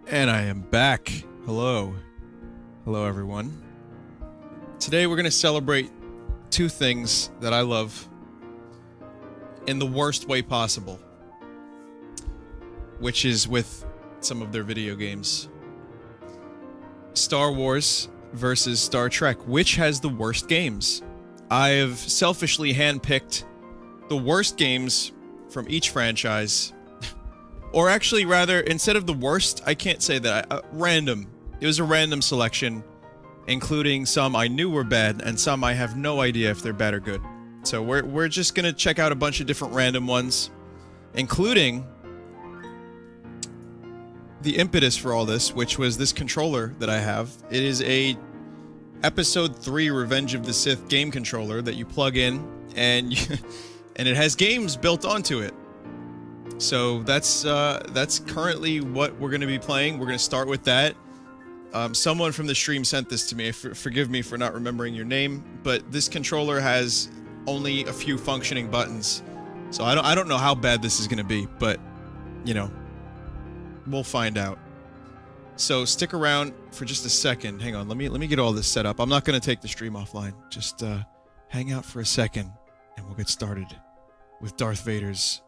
And I am back. Hello. Hello, everyone. Today we're going to celebrate two things that I love in the worst way possible, which is with some of their video games. Star Wars versus Star Trek. Which has the worst games? I have selfishly handpicked the worst games from each franchise. Or actually, rather, instead of the worst, I can't say that. Random. It was a random selection, including some I knew were bad, and some I have no idea if they're bad or good. So we're just gonna check out a bunch of different random ones, including the impetus for all this, which was this controller that I have. It is a Episode 3 Revenge of the Sith game controller that you plug in, and and it has games built onto it. So that's currently what we're going to be playing. We're going to start with that. Someone from the stream sent this to me. Forgive me for not remembering your name, but this controller has only a few functioning buttons. So I don't know how bad this is going to be, but you know, we'll find out. So stick around for just a second. Hang on, let me get all this set up. I'm not going to take the stream offline. Just hang out for a second and we'll get started with Darth Vader's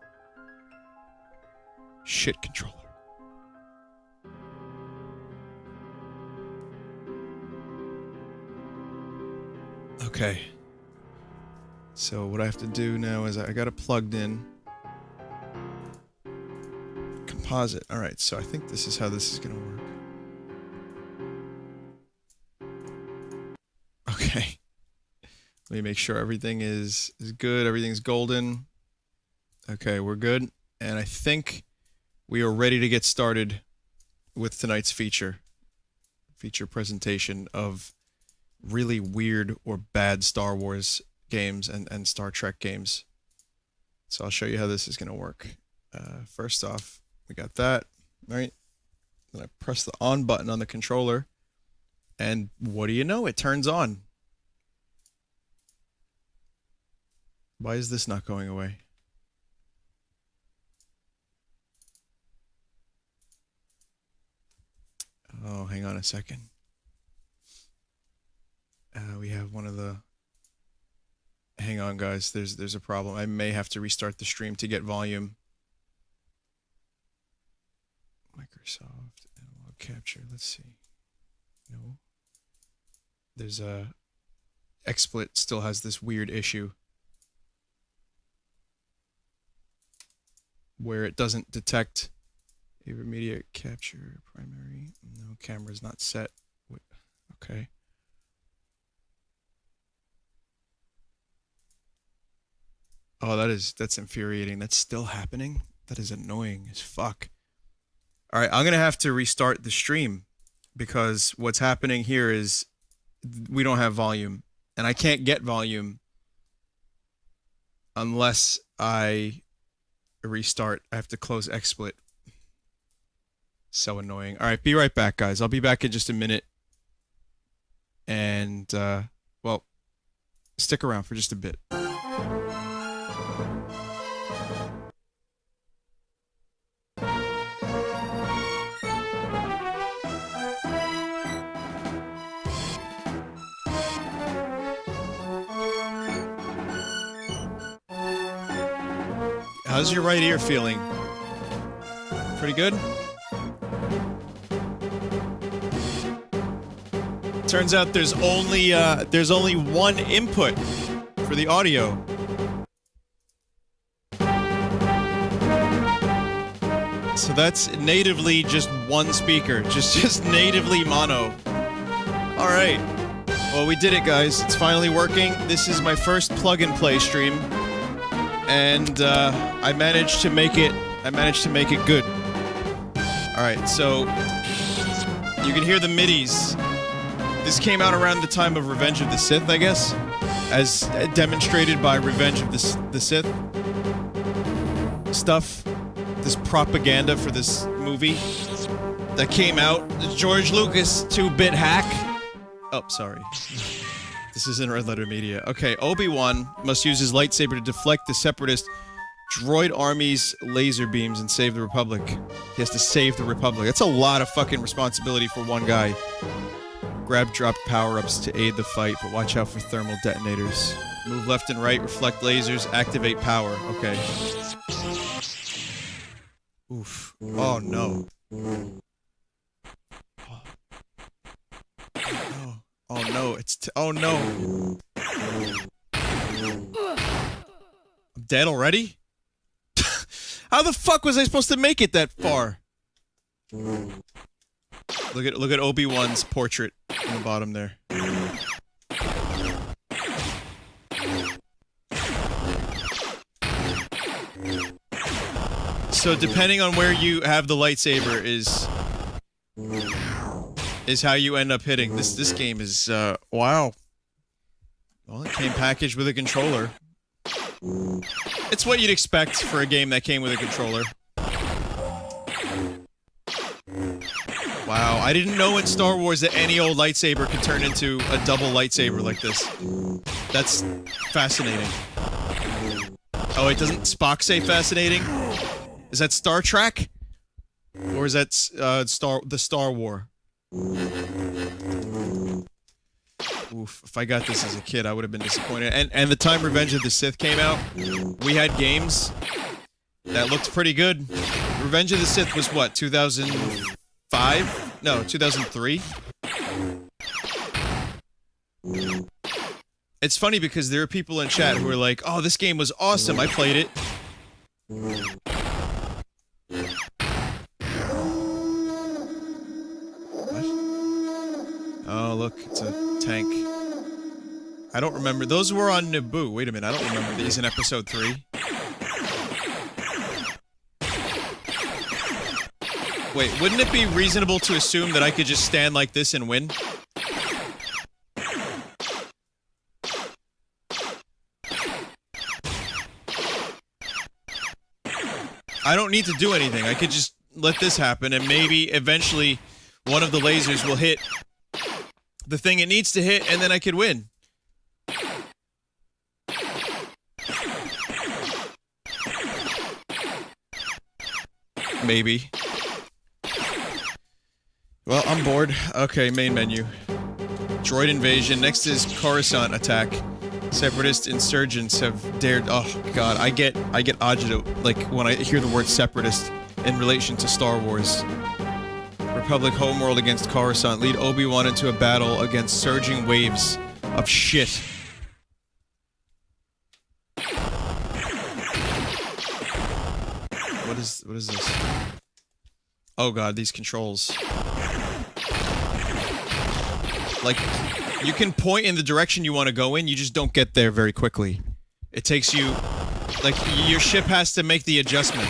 shit controller. Okay. So what I have to do now is I got it plugged in. Composite. Alright, so I think this is how this is gonna work. Okay. Let me make sure everything is good, everything's golden. Okay, we're good. And I think we are ready to get started with tonight's feature presentation of really weird or bad Star Wars games and Star Trek games. So I'll show you how this is going to work. First off, we got that, right? Then I press the on button on the controller, and what do you know? It turns on. Why is this not going away? Oh, hang on a second. We have one of the... Hang on, guys. There's a problem. I may have to restart the stream to get volume. Microsoft Analog Capture. Let's see. No. There's a... XSplit still has this weird issue where it doesn't detect immediate capture primary. No, camera's not set. Okay. Oh, that's infuriating. That's still happening? That is annoying as fuck. Alright, I'm gonna have to restart the stream because what's happening here is we don't have volume. And I can't get volume unless I restart. I have to close XSplit. So annoying. Alright, be right back, guys. I'll be back in just a minute. And, well, stick around for just a bit. How's your right ear feeling? Pretty good? Turns out there's only one input for the audio. So that's natively just one speaker, just natively mono. All right. Well, we did it, guys. It's finally working. This is my first plug-and-play stream. And I managed to make it good. Alright, so you can hear the midis. This came out around the time of Revenge of the Sith, I guess, as demonstrated by Revenge of the Sith stuff. This propaganda for this movie that came out. George Lucas 2-bit hack. Oh, sorry. This is in Red Letter Media. Okay, Obi-Wan must use his lightsaber to deflect the Separatist Droid armies laser beams and save the Republic. He has to save the Republic. That's a lot of fucking responsibility for one guy. Grab drop power-ups to aid the fight, but watch out for thermal detonators. Move left and right, reflect lasers, activate power. Okay. Oof. Oh no. Oh no, it's oh no. I'm dead already? How the fuck was I supposed to make it that far? Look at Obi-Wan's portrait in the bottom there. So depending on where you have the lightsaber is how you end up hitting. This game is wow. Well, it came packaged with a controller. It's what you'd expect for a game that came with a controller. Wow, I didn't know in Star Wars that any old lightsaber could turn into a double lightsaber like this. That's fascinating. Oh, it doesn't Spock say fascinating? Is that Star Trek? Or is that the Star War? Oof, if I got this as a kid, I would have been disappointed. And the time Revenge of the Sith came out, we had games that looked pretty good. Revenge of the Sith was what, 2005? No, 2003? It's funny because there are people in chat who are like, oh, this game was awesome, I played it. What? Oh, look, it's a tank. I don't remember. Those were on Naboo. Wait a minute, I don't remember these in episode 3. Wait, wouldn't it be reasonable to assume that I could just stand like this and win? I don't need to do anything. I could just let this happen and maybe eventually one of the lasers will hit the thing it needs to hit and then I could win. Maybe. Well, I'm bored. Okay, main menu. Droid invasion. Next is Coruscant attack. Separatist insurgents have dared. Oh god, I get agito like when I hear the word separatist in relation to Star Wars. Republic homeworld against Coruscant. Lead Obi-Wan into a battle against surging waves of shit. What is this? Oh god, these controls. Like, you can point in the direction you want to go in, you just don't get there very quickly. It takes you... like, your ship has to make the adjustment.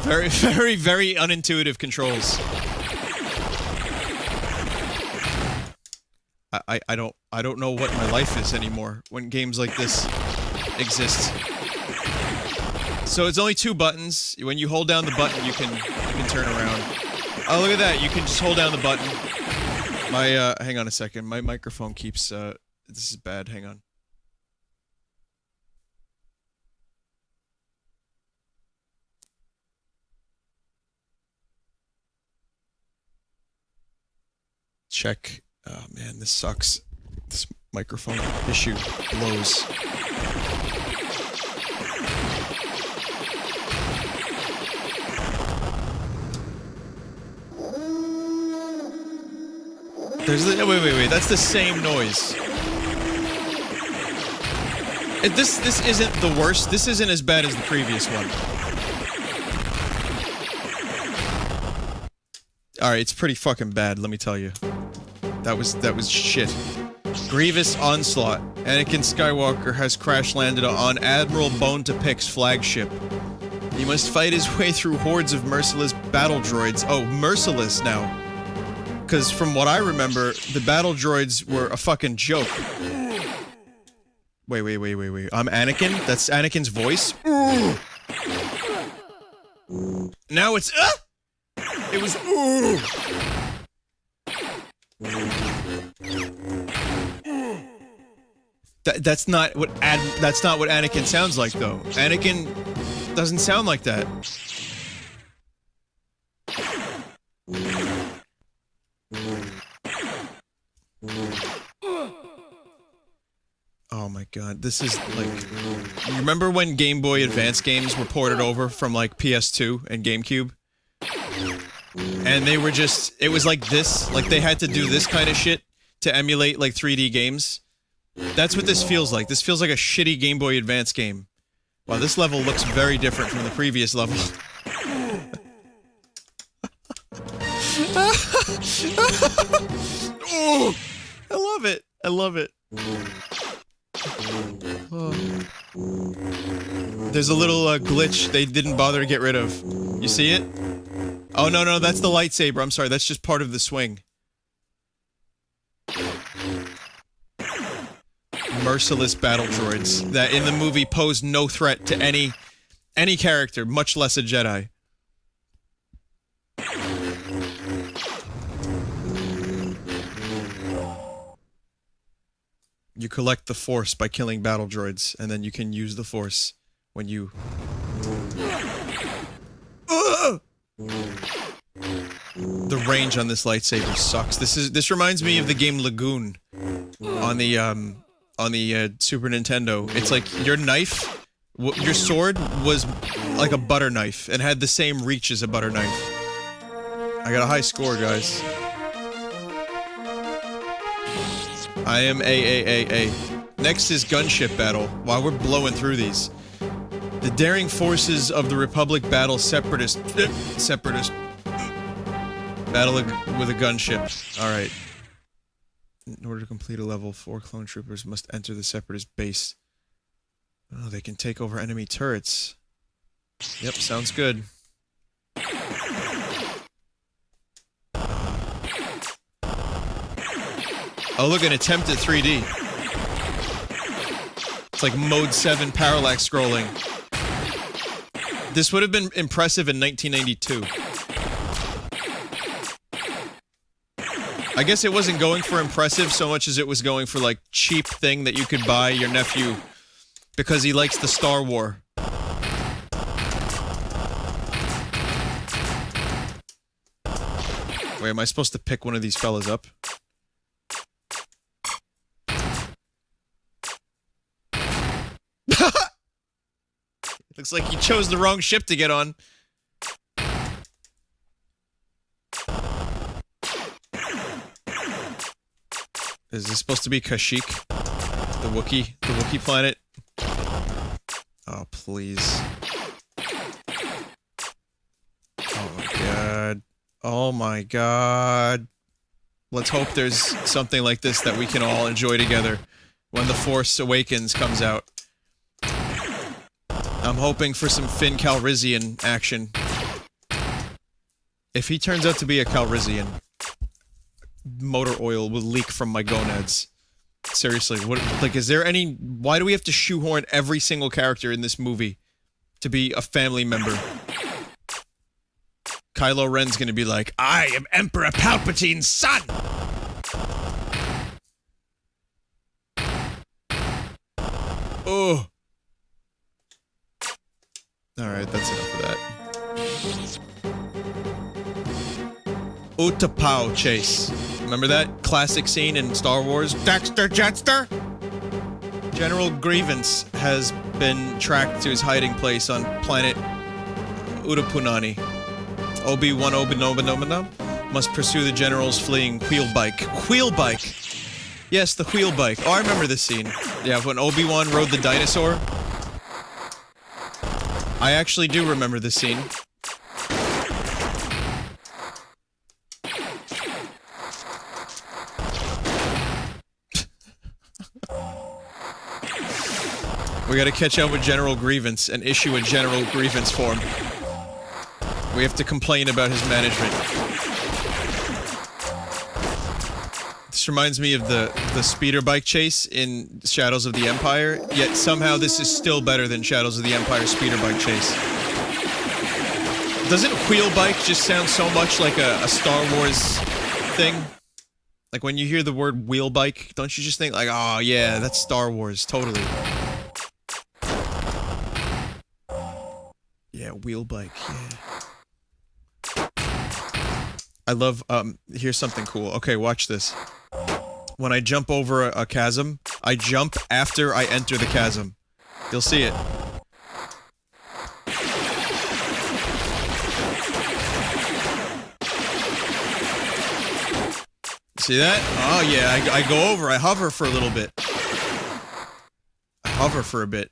Very, very, very unintuitive controls. I don't know what my life is anymore when games like this exist. So it's only 2 buttons. When you hold down the button, you can turn around. Oh, look at that! You can just hold down the button. My hang on a second. My microphone keeps this is bad. Hang on. Check. Oh man, this sucks. This microphone issue blows. There's the, wait, that's the same noise. This isn't the worst. This isn't as bad as the previous one. Alright, it's pretty fucking bad, let me tell you. That was shit. Grievous Onslaught. Anakin Skywalker has crash landed on Admiral Bone to Pick's flagship. He must fight his way through hordes of merciless battle droids. Oh, merciless now. Because from what I remember, the battle droids were a fucking joke. Wait. I'm Anakin? That's Anakin's voice? Now it's It was That's not what Anakin sounds like, though. Anakin doesn't sound like that. Oh my god, this is like... You remember when Game Boy Advance games were ported over from like PS2 and GameCube? And they were just... It was like this, like they had to do this kind of shit to emulate like 3D games. That's what this feels like. This feels like a shitty Game Boy Advance game. Wow, this level looks very different from the previous level. Oh, I love it. I love it. Oh. There's a little glitch they didn't bother to get rid of. You see it? Oh, no, no, that's the lightsaber. I'm sorry, that's just part of the swing. Merciless battle droids that in the movie pose no threat to any character, much less a Jedi. You collect the Force by killing battle droids, and then you can use the Force when you... The range on this lightsaber sucks. This reminds me of the game Lagoon on the Super Nintendo. It's like your knife, your sword was like a butter knife and had the same reach as a butter knife. I got a high score, guys. I am A. Next is gunship battle. While we're blowing through these, the daring forces of the Republic battle separatist battle with a gunship. All right. In order to complete a level, 4 clone troopers must enter the separatist base. Oh, they can take over enemy turrets. Yep, sounds good. Oh, look, an attempt at 3D. It's like Mode 7 parallax scrolling. This would have been impressive in 1992. I guess it wasn't going for impressive so much as it was going for, like, cheap thing that you could buy your nephew because he likes the Star War. Wait, am I supposed to pick one of these fellas up? Looks like you chose the wrong ship to get on. Is this supposed to be Kashyyyk? The Wookiee planet? Oh, please. Oh my god. Oh my god. Let's hope there's something like this that we can all enjoy together when The Force Awakens comes out. I'm hoping for some Finn Calrissian action. If he turns out to be a Calrissian, motor oil will leak from my gonads. Seriously, what, like, is there any... Why do we have to shoehorn every single character in this movie to be a family member? Kylo Ren's gonna be like, I am Emperor Palpatine's son! Oh. Alright, that's enough of that. Utapau chase. Remember that classic scene in Star Wars? Dexter Jetster? General Grievance has been tracked to his hiding place on planet Utapunani. Obi-Wan Obi-Noba must pursue the general's fleeing wheel bike. Wheel bike! Yes, the wheel bike. Oh, I remember this scene. Yeah, when Obi-Wan rode the dinosaur. I actually do remember this scene. We gotta catch up with General Grievance and issue a General Grievance form. We have to complain about his management. This reminds me of the speeder bike chase in Shadows of the Empire, yet somehow this is still better than Shadows of the Empire speeder bike chase. Doesn't wheel bike just sound so much like a Star Wars thing? Like when you hear the word wheel bike, don't you just think like, oh yeah, that's Star Wars, totally. Yeah, wheel bike, yeah. I love, here's something cool. Okay, watch this. When I jump over a chasm, I jump after I enter the chasm. You'll see it. See that? Oh yeah, I go over, I hover for a little bit. I hover for a bit.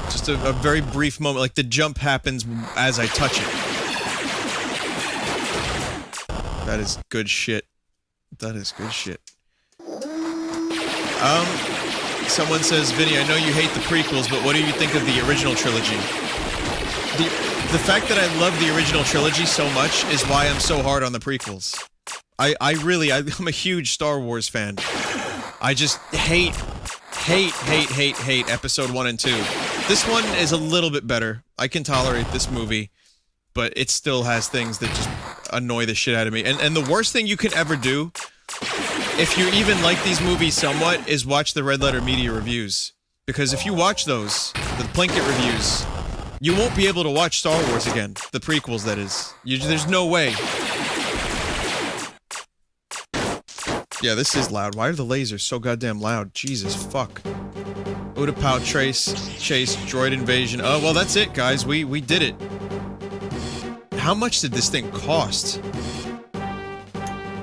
Just a very brief moment, like the jump happens as I touch it. That is good shit. That is good shit. Someone says, Vinny, I know you hate the prequels, but what do you think of the original trilogy? The fact that I love the original trilogy so much is why I'm so hard on the prequels. I'm a huge Star Wars fan. I just hate episode 1 and 2. This one is a little bit better. I can tolerate this movie, but it still has things that just annoy the shit out of me. And the worst thing you can ever do, if you even like these movies somewhat, is watch the Red Letter Media reviews. Because if you watch those, the Plinkett reviews, you won't be able to watch Star Wars again. The prequels, that is. There's no way. Yeah, this is loud. Why are the lasers so goddamn loud? Jesus, fuck. Utapau, Chase, Droid Invasion. Oh, well, that's it, guys. We did it. How much did this thing cost?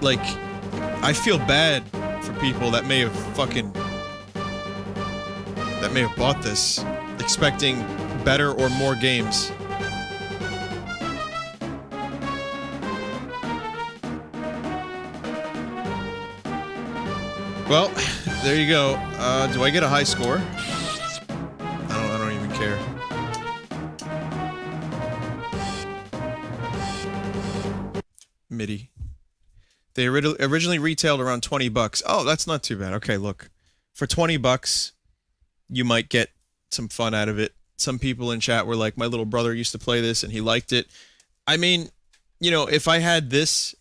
Like, I feel bad for people that may have bought this, expecting better or more games. Well, there you go. Do I get a high score? I don't even care. MIDI. They originally retailed around 20 bucks. Oh, that's not too bad. Okay, look. For 20 bucks, you might get some fun out of it. Some people in chat were like, my little brother used to play this and he liked it. I mean, you know, if I had this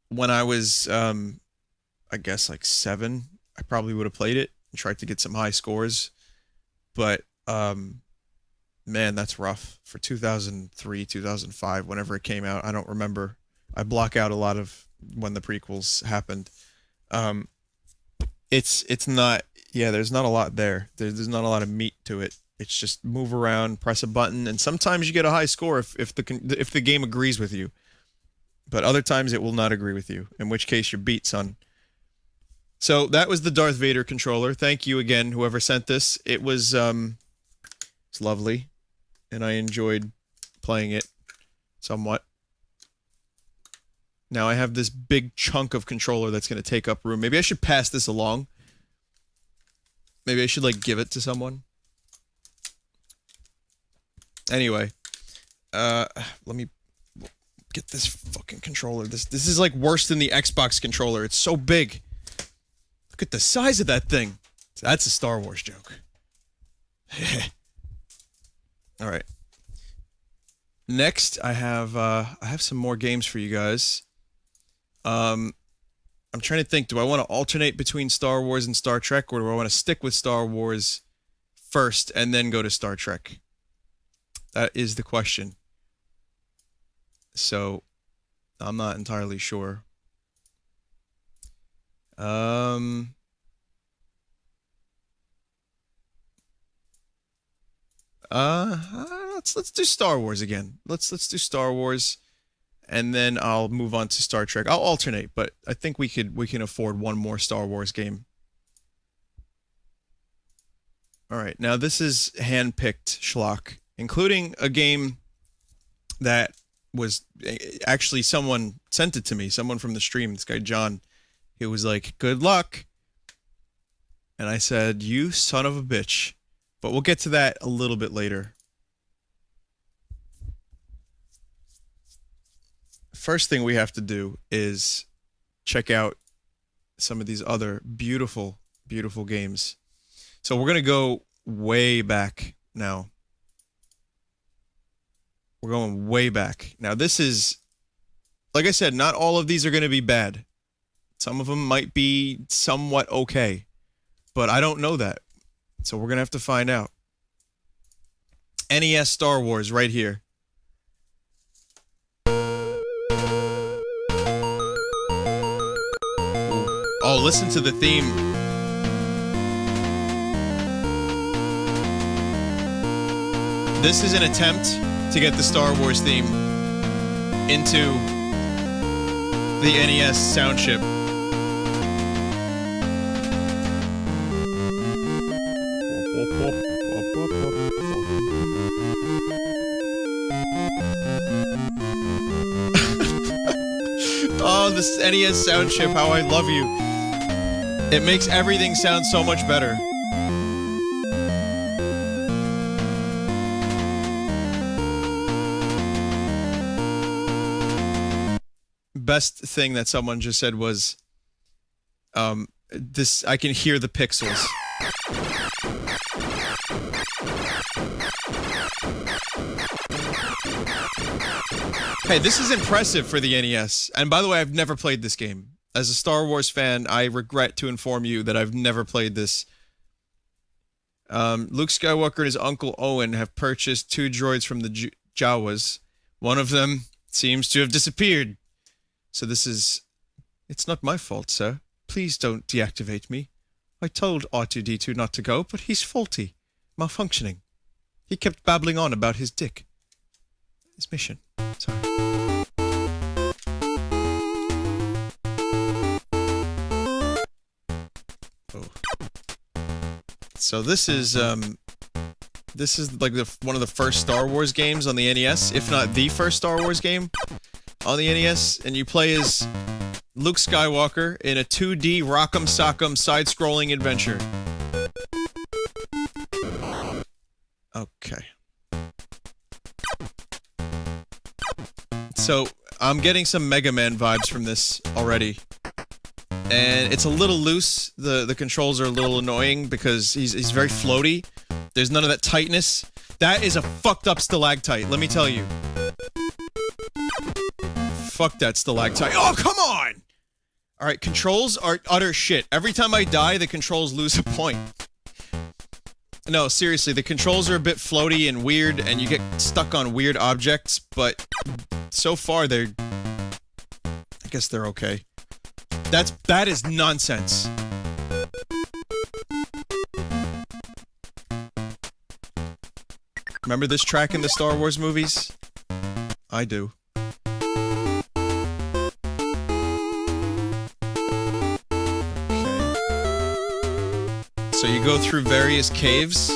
when I was, I guess like 7, I probably would have played it and tried to get some high scores. But, man, that's rough. For 2003, 2005, whenever it came out, I don't remember. I block out a lot of when the prequels happened. It's not, yeah, there's not a lot there. There's not a lot of meat to it. It's just move around, press a button, and sometimes you get a high score if the game agrees with you. But other times it will not agree with you, in which case you're beat, son. So that was the Darth Vader controller. Thank you again, whoever sent this. It was it's lovely, and I enjoyed playing it somewhat. Now I have this big chunk of controller that's going to take up room. Maybe I should pass this along. Maybe I should, like, give it to someone. Anyway, let me get this fucking controller. This is, like, worse than the Xbox controller. It's so big. Look at the size of that thing. That's a Star Wars joke. All right. Next, I have some more games for you guys. I'm trying to think, do I want to alternate between Star Wars and Star Trek, or do I want to stick with Star Wars first and then go to Star Trek? That is the question. So, I'm not entirely sure. Let's do Star Wars again. Let's do Star Wars, and then I'll move on to Star Trek. I'll alternate, but I think we can afford one more Star Wars game. All right, now this is hand-picked schlock, including a game that was actually, someone sent it to me. Someone from the stream, this guy John, he was like, "Good luck," and I said, "You son of a bitch." But we'll get to that a little bit later. First thing we have to do is check out some of these other beautiful, beautiful games. So we're going to go way back now. We're going way back. Now this is, like I said, not all of these are going to be bad. Some of them might be somewhat okay, but I don't know that. So we're gonna have to find out. NES Star Wars right here. Oh, listen to the theme. This is an attempt to get the Star Wars theme into the NES sound chip. Oh, this NES sound chip, how I love you. It makes everything sound so much better. Best thing that someone just said was, this, I can hear the pixels. Hey, this is impressive for the NES. And by the way, I've never played this game. As a Star Wars fan, I regret to inform you that I've never played this. Luke Skywalker and his uncle Owen have purchased 2 droids from the Jawas. One of them seems to have disappeared. So this is... It's not my fault, sir. Please don't deactivate me. I told R2-D2 not to go, but he's faulty. Malfunctioning. He kept babbling on about his dick. His mission. Sorry. Oh. So this is like one of the first Star Wars games on the NES, if not the first Star Wars game on the NES, and you play as Luke Skywalker in a 2D rock'em sock'em side-scrolling adventure. Okay. So, I'm getting some Mega Man vibes from this already. And it's a little loose. The controls are a little annoying because he's very floaty. There's none of that tightness. That is a fucked up stalactite, let me tell you. Fuck that stalactite. Oh, come on! Alright, controls are utter shit. Every time I die, the controls lose a point. No, seriously, the controls are a bit floaty and weird, and you get stuck on weird objects, but so far they're... I guess they're okay. That is nonsense. Remember this track in the Star Wars movies? I do. So you go through various caves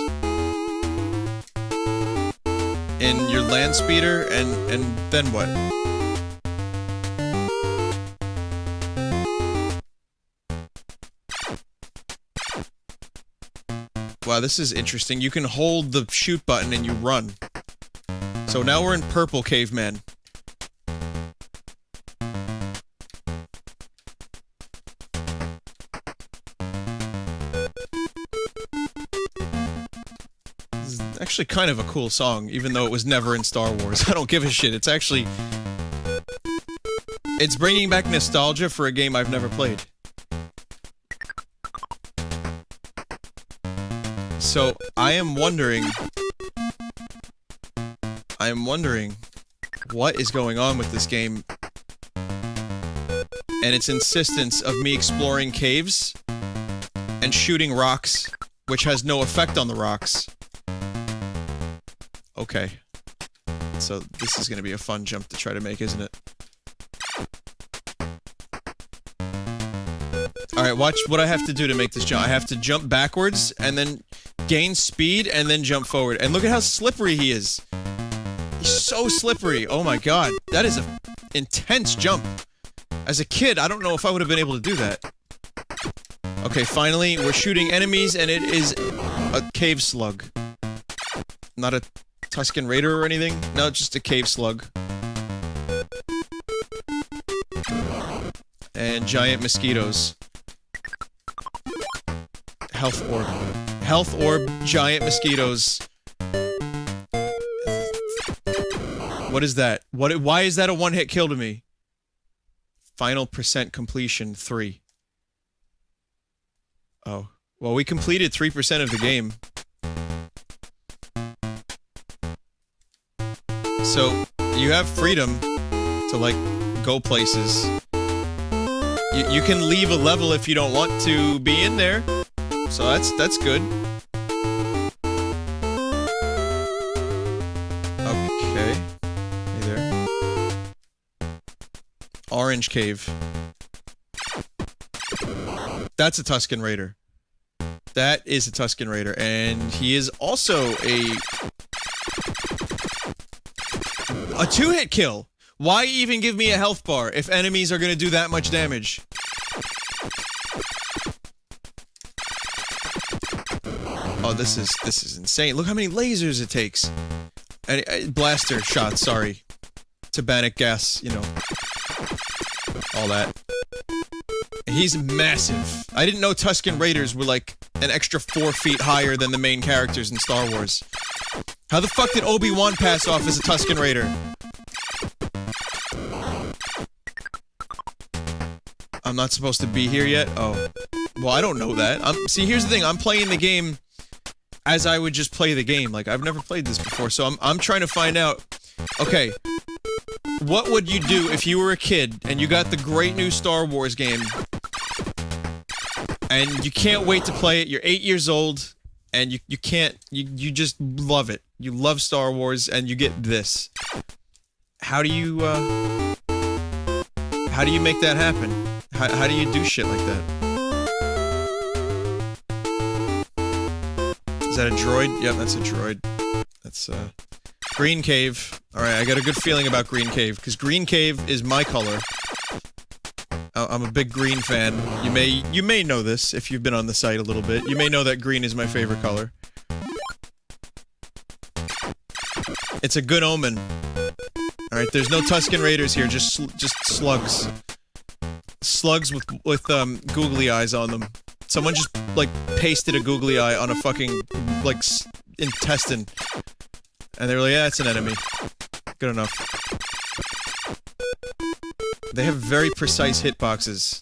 in your land speeder, and then what? Wow, this is interesting. You can hold the shoot button and you run. So now we're in Purple Caveman. Actually kind of a cool song, even though it was never in Star Wars. I don't give a shit. It's actually... It's bringing back nostalgia for a game I've never played. So, I am wondering what is going on with this game and its insistence of me exploring caves and shooting rocks, which has no effect on the rocks. Okay. So this is gonna be a fun jump to try to make, isn't it? Alright, watch what I have to do to make this jump. I have to jump backwards, and then gain speed, and then jump forward. And look at how slippery he is. He's so slippery. Oh my god. That is an intense jump. As a kid, I don't know if I would have been able to do that. Okay, finally, we're shooting enemies, and it is a cave slug. Not a Tusken Raider or anything? No, just a cave slug. And giant mosquitoes. Health orb. Health orb, giant mosquitoes. What is that? Why is that a one-hit kill to me? Final percent completion 3. Oh. Well, we completed 3% of the game. So, you have freedom to, like, go places. You can leave a level if you don't want to be in there. So that's good. Okay. Hey there. Orange Cave. That's a Tusken Raider. That is a Tusken Raider, and he is also a 2-hit kill. Why even give me a health bar if enemies are gonna do that much damage? Oh, this is insane. Look how many lasers it takes. And blaster shots, sorry. Tabanic gas, you know. All that. He's massive. I didn't know Tusken Raiders were like an extra 4 feet higher than the main characters in Star Wars. How the fuck did Obi-Wan pass off as a Tusken Raider? I'm not supposed to be here yet? Oh. Well, I don't know that. See, here's the thing. I'm playing the game as I would just play the game. Like, I've never played this before, so I'm trying to find out... Okay. What would you do if you were a kid and you got the great new Star Wars game and you can't wait to play it, you're 8 years old, and you can't... You just love it. You love Star Wars, and you get this. How do you make that happen? How do you do shit like that? Is that a droid? Yep, that's a droid. That's, Green Cave. Alright, I got a good feeling about Green Cave, because Green Cave is my color. I'm a big green fan. You may know this, if you've been on the site a little bit. You may know that green is my favorite color. It's a good omen. Alright, there's no Tusken Raiders here, just slugs. Slugs with googly eyes on them. Someone just, like, pasted a googly eye on a fucking, like, intestine. And they were like, yeah, it's an enemy. Good enough. They have very precise hitboxes.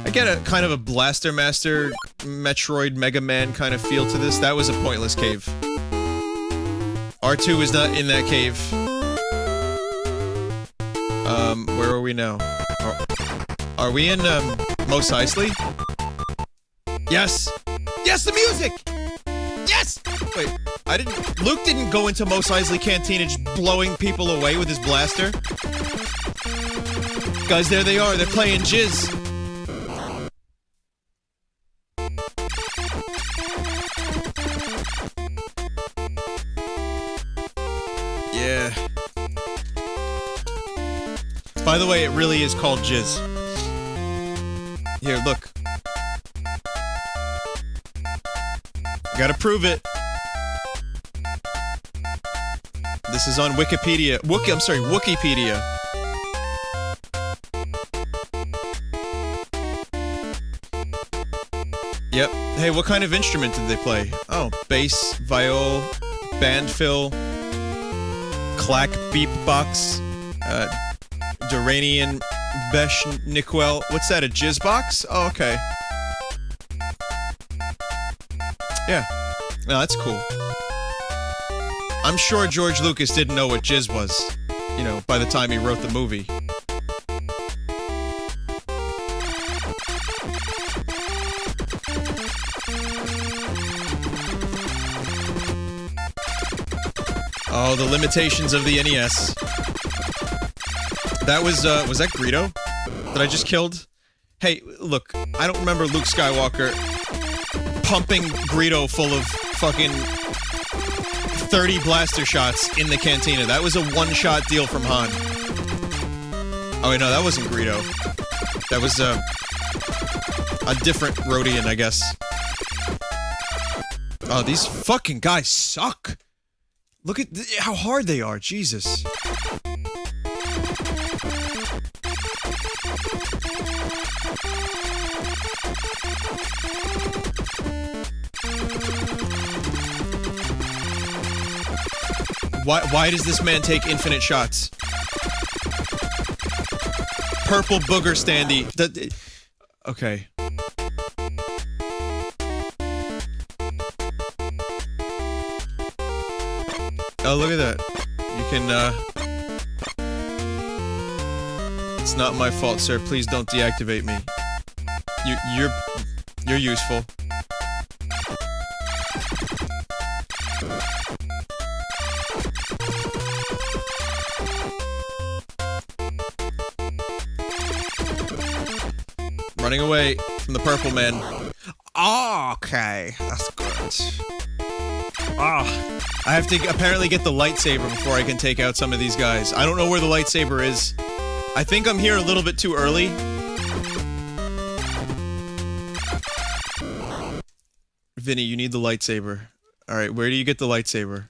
I get a kind of a Blaster Master, Metroid, Mega Man kind of feel to this. That was a pointless cave. R2 is not in that cave. Where are we now? Are we in, Mos Eisley? Yes! Yes, the music! Yes! Wait, Luke didn't go into Mos Eisley Cantina just blowing people away with his blaster. Guys, there they are, they're playing Jizz. Yeah. By the way, it really is called Jizz. Here, look. Gotta prove it. This is on Wikipedia. Wikipedia. Yep. Hey, what kind of instrument did they play? Oh, bass, viol, band fill, clack beatbox, Duranian Besh Niquel. What's that, a jizz box? Oh, okay. Yeah. No, that's cool. I'm sure George Lucas didn't know what jizz was, you know, by the time he wrote the movie. Oh, the limitations of the NES. That was that Greedo that I just killed? Hey, look, I don't remember Luke Skywalker pumping Greedo full of fucking 30 blaster shots in the cantina. That was a one-shot deal from Han. Oh wait, no, that wasn't Greedo. That was, a different Rodian, I guess. Oh, these fucking guys suck! Look at how hard they are, Jesus. Why does this man take infinite shots? Purple booger standy. Okay. Oh, look at that. You can, It's not my fault, sir. Please don't deactivate me. You're useful. Running away from the purple man. Oh, okay. That's good. Ah. I have to apparently get the lightsaber before I can take out some of these guys. I don't know where the lightsaber is. I think I'm here a little bit too early. Vinny, you need the lightsaber. Alright, where do you get the lightsaber?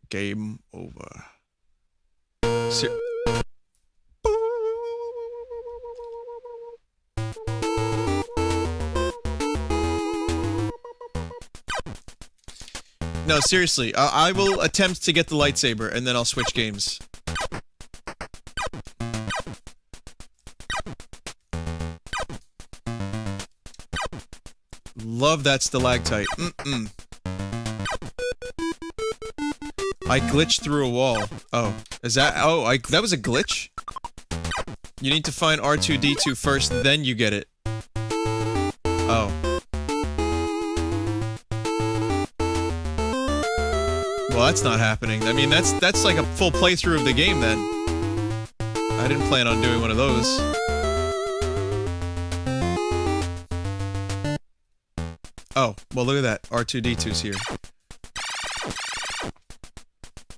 Game over. No, seriously, I will attempt to get the lightsaber, and then I'll switch games. Love that stalactite. I glitched through a wall. Oh, is that- oh, that was a glitch? You need to find R2-D2 first, then you get it. Oh. Well, that's not happening. I mean, that's like a full playthrough of the game, then. I didn't plan on doing one of those. Oh, well, look at that. R2-D2's here.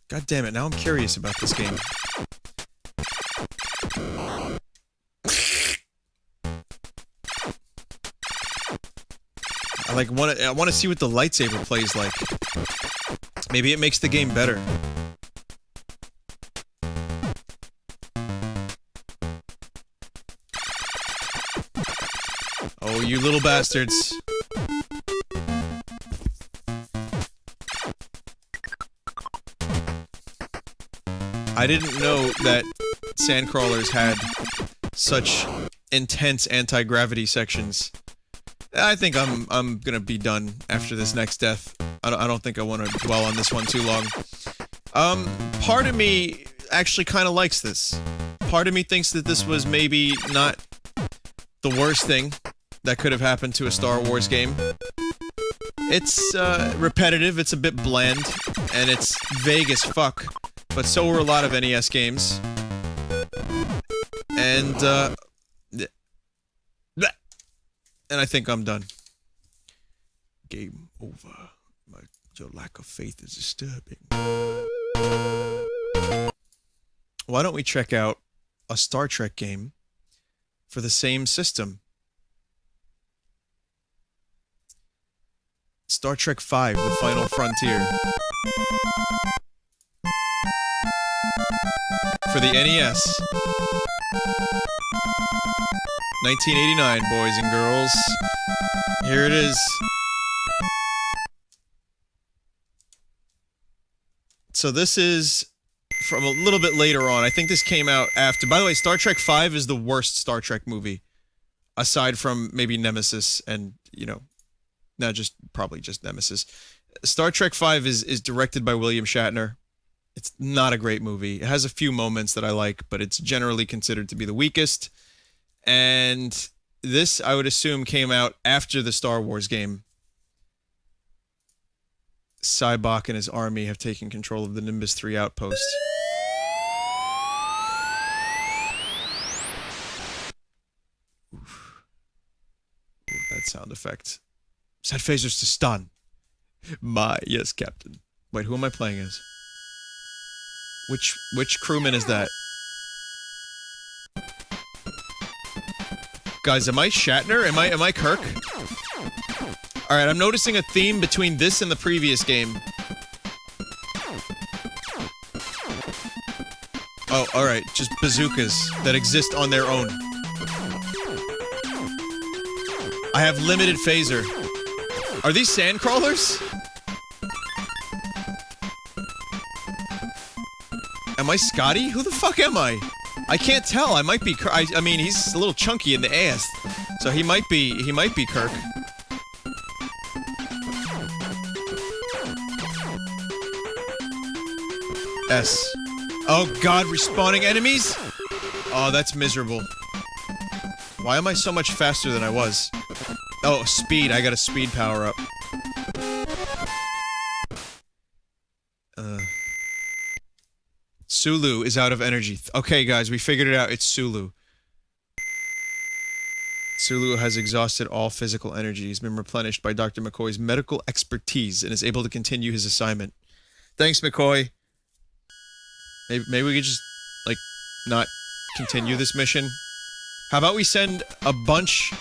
God damn it, now I'm curious about this game. I want to see what the lightsaber plays like. Maybe it makes the game better. Oh, you little bastards. I didn't know that sandcrawlers had such intense anti-gravity sections. I think I'm gonna be done after this next death. I don't think I want to dwell on this one too long. Part of me actually kind of likes this. Part of me thinks that this was maybe not the worst thing that could have happened to a Star Wars game. It's, repetitive, it's a bit bland, and it's vague as fuck. But so were a lot of NES games. And I think I'm done. Game over. Your lack of faith is disturbing. Why don't we check out a Star Trek game for the same system? Star Trek V, The Final Frontier. For the NES. 1989, boys and girls. Here it is. So this is from a little bit later on. I think this came out after. By the way, Star Trek V is the worst Star Trek movie. Aside from maybe Nemesis and, you know, no, probably just Nemesis. Star Trek V is directed by William Shatner. It's not a great movie. It has a few moments that I like, but it's generally considered to be the weakest. And this, I would assume, came out after the Star Wars game. Cybok and his army have taken control of the Nimbus 3 outpost. Oof. Ooh, that sound effect. Set phasers to stun. Yes, Captain. Wait, who am I playing as? Which crewman is that? Guys, am I Shatner? Am I Kirk? Alright, I'm noticing a theme between this and the previous game. Oh, alright, just bazookas that exist on their own. I have limited phaser. Are these sand crawlers? Am I Scotty? Who the fuck am I? I can't tell. I might be I mean, he's a little chunky in the ass. So he might be Kirk. S. Oh god, respawning enemies? Oh, that's miserable. Why am I so much faster than I was? Oh, speed. I got a speed power up. Sulu is out of energy. Okay, guys, we figured it out. It's Sulu. Sulu has exhausted all physical energy. He's been replenished by Dr. McCoy's medical expertise and is able to continue his assignment. Thanks, McCoy. Maybe we could just, like, not continue this mission. How about we send a bunch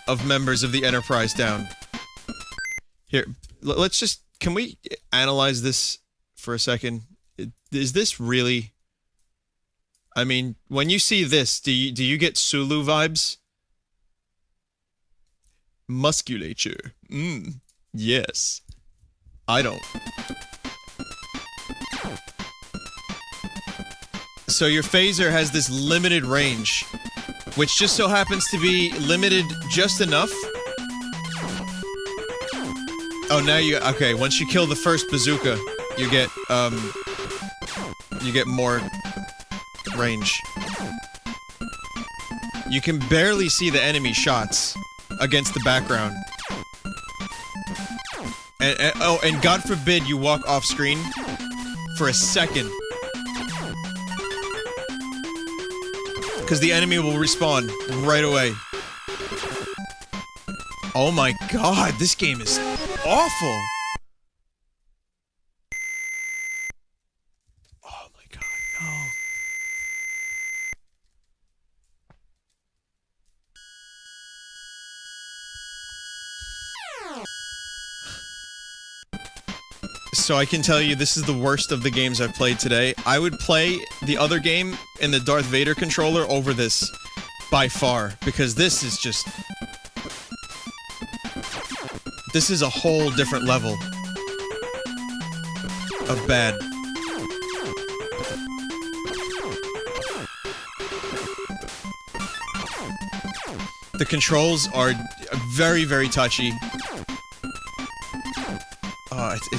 of members of the Enterprise down? Here, let's just... Can we analyze this for a second? Is this really... I mean, when you see this, do you get Sulu vibes? Musculature. Yes. I don't. So your phaser has this limited range, which just so happens to be limited just enough. Oh, now you... Okay, once you kill the first bazooka, you get more range. You can barely see the enemy shots against the background. And God forbid you walk off screen for a second. Because the enemy will respawn right away. Oh my god, this game is awful! Oh my god, no. So I can tell you this is the worst of the games I've played today. I would play the other game in the Darth Vader controller over this by far, because this is just... This is a whole different level of bad. The controls are very, very touchy.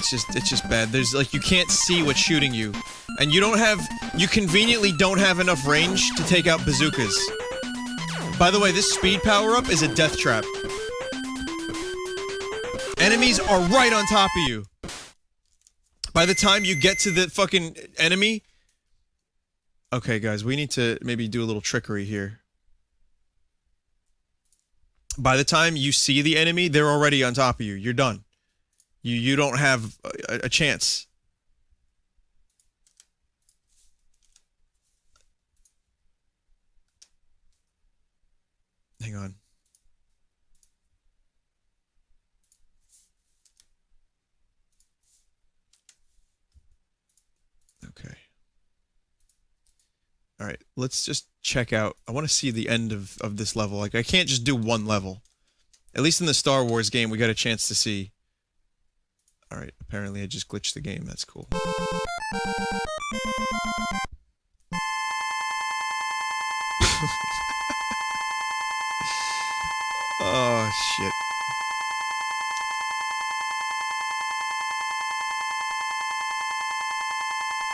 It's just bad. There's, like, you can't see what's shooting you. And you conveniently don't have enough range to take out bazookas. By the way, this speed power-up is a death trap. Enemies are right on top of you. By the time you get to the fucking enemy... Okay, guys, we need to maybe do a little trickery here. By the time you see the enemy, they're already on top of you. You're done. You don't have a chance. Hang on. Okay. Alright, let's just check out. I want to see the end of this level. Like, I can't just do one level. At least in the Star Wars game, we got a chance to see. Alright, apparently I just glitched the game. That's cool. Oh, shit.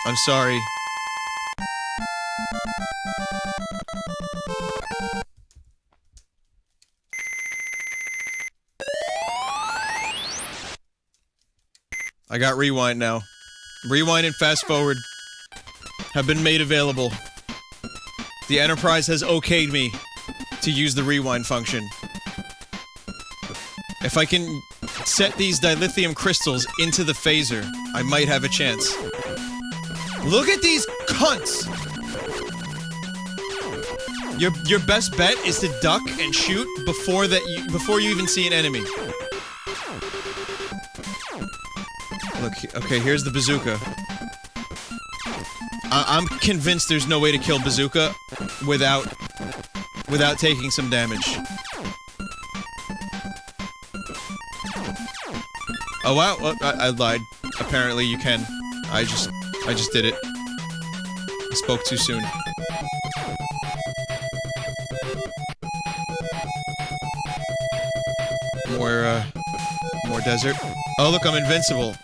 I'm sorry. I got rewind now. Rewind and fast forward have been made available. The Enterprise has okayed me to use the rewind function. If I can set these dilithium crystals into the phaser, I might have a chance. Look at these cunts! Your best bet is to duck and shoot before you even see an enemy. Look, okay, here's the bazooka. I'm convinced there's no way to kill bazooka without taking some damage. Oh wow, I lied. Apparently you can. I just did it. I spoke too soon. More desert. Oh look, I'm invincible.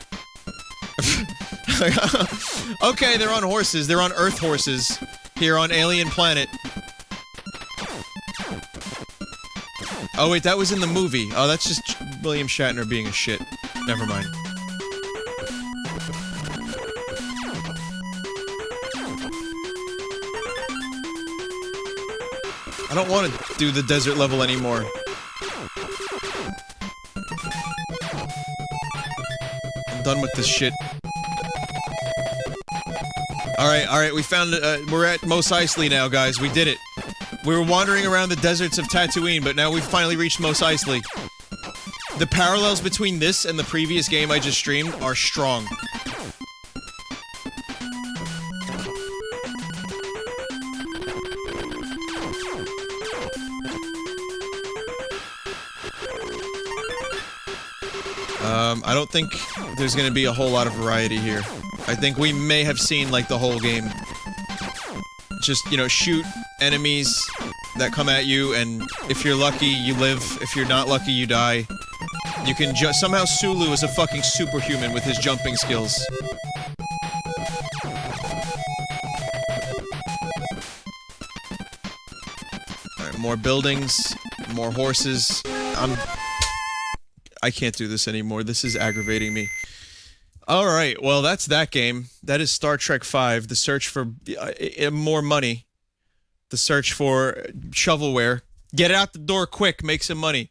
Okay, they're on horses. They're on Earth horses. Here on Alien Planet. Oh wait, that was in the movie. Oh, that's just William Shatner being a shit. Never mind. I don't want to do the desert level anymore. I'm done with this shit. Alright, we found, we're at Mos Eisley now, guys. We did it. We were wandering around the deserts of Tatooine, but now we've finally reached Mos Eisley. The parallels between this and the previous game I just streamed are strong. I don't think there's gonna be a whole lot of variety here. I think we may have seen, like, the whole game. Just, you know, shoot enemies that come at you, and if you're lucky, you live. If you're not lucky, you die. You can somehow Sulu is a fucking superhuman with his jumping skills. Alright, more buildings, more horses. I can't do this anymore. This is aggravating me. Alright, well, that's that game. That is Star Trek V, the search for more money. The search for shovelware. Get out the door quick, make some money.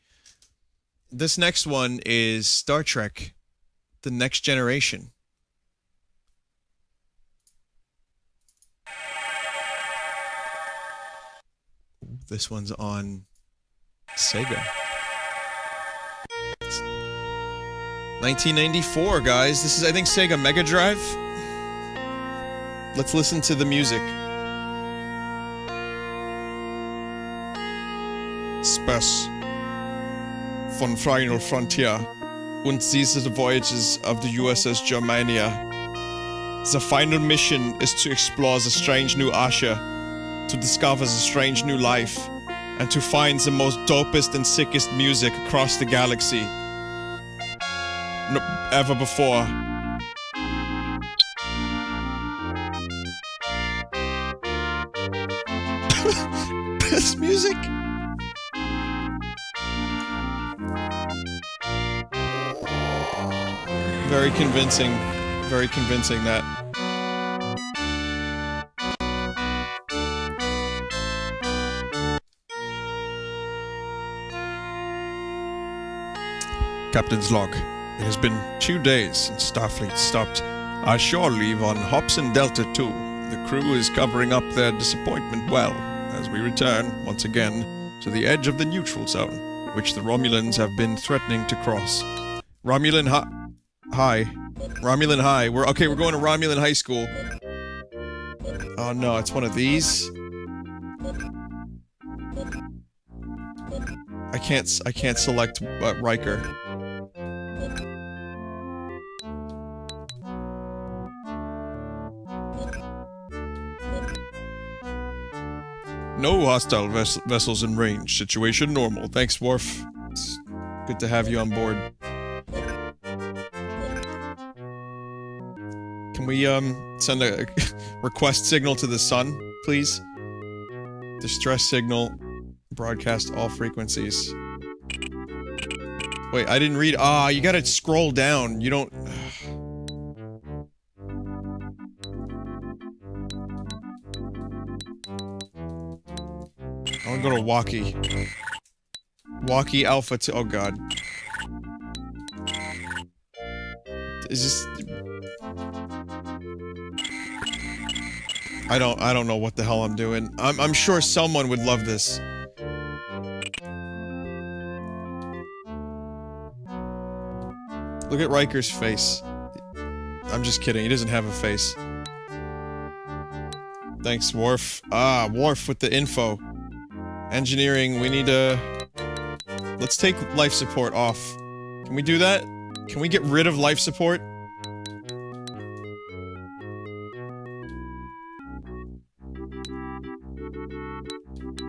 This next one is Star Trek, The Next Generation. This one's on Sega. 1994, guys. This is, I think, Sega Mega Drive. Let's listen to the music. Space von Final Frontier und these are the voyages of the USS Germania. The final mission is to explore the strange new Asha, to discover the strange new life, and to find the most dopest and sickest music across the galaxy. Ever before. Best music? Very convincing that. Captain's log. It has been 2 days since Starfleet stopped our shore leave on Hobson Delta 2. The crew is covering up their disappointment well as we return, once again, to the edge of the neutral zone, which the Romulans have been threatening to cross. Romulan High. Romulan High. We're going to Romulan High School. Oh no, it's one of these. I can't select Riker. No hostile vessels in range. Situation normal. Thanks, Worf. It's good to have you on board. Can we, send a request signal to the sun, please? Distress signal. Broadcast all frequencies. Wait, I didn't read. Ah, you gotta scroll down. You don't... I wanna go to Walkie. Walkie Alpha 2. Oh god. Is this... I don't know what the hell I'm doing. I'm sure someone would love this. Look at Riker's face. I'm just kidding, he doesn't have a face. Thanks, Worf. Ah, Worf with the info. Engineering, we need to... Let's take life support off. Can we do that? Can we get rid of life support?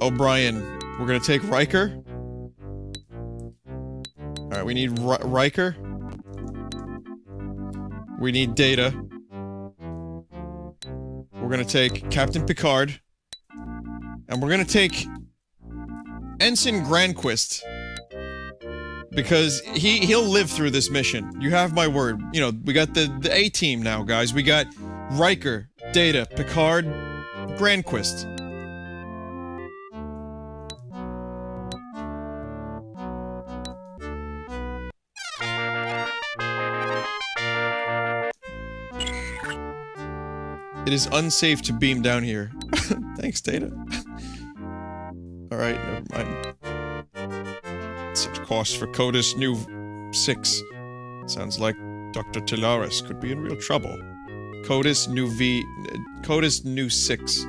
O'Brien. We're gonna take Riker. Alright, we need Riker. We need Data. We're gonna take Captain Picard. And we're gonna take Ensign Granquist. Because he'll live through this mission. You have my word. You know, we got the A-team now, guys. We got Riker, Data, Picard, Granquist. It is unsafe to beam down here. Thanks, Data. Alright, never mind. Such cost for Codus New 6. Sounds like Dr. Teräs could be in real trouble. Codus New 6.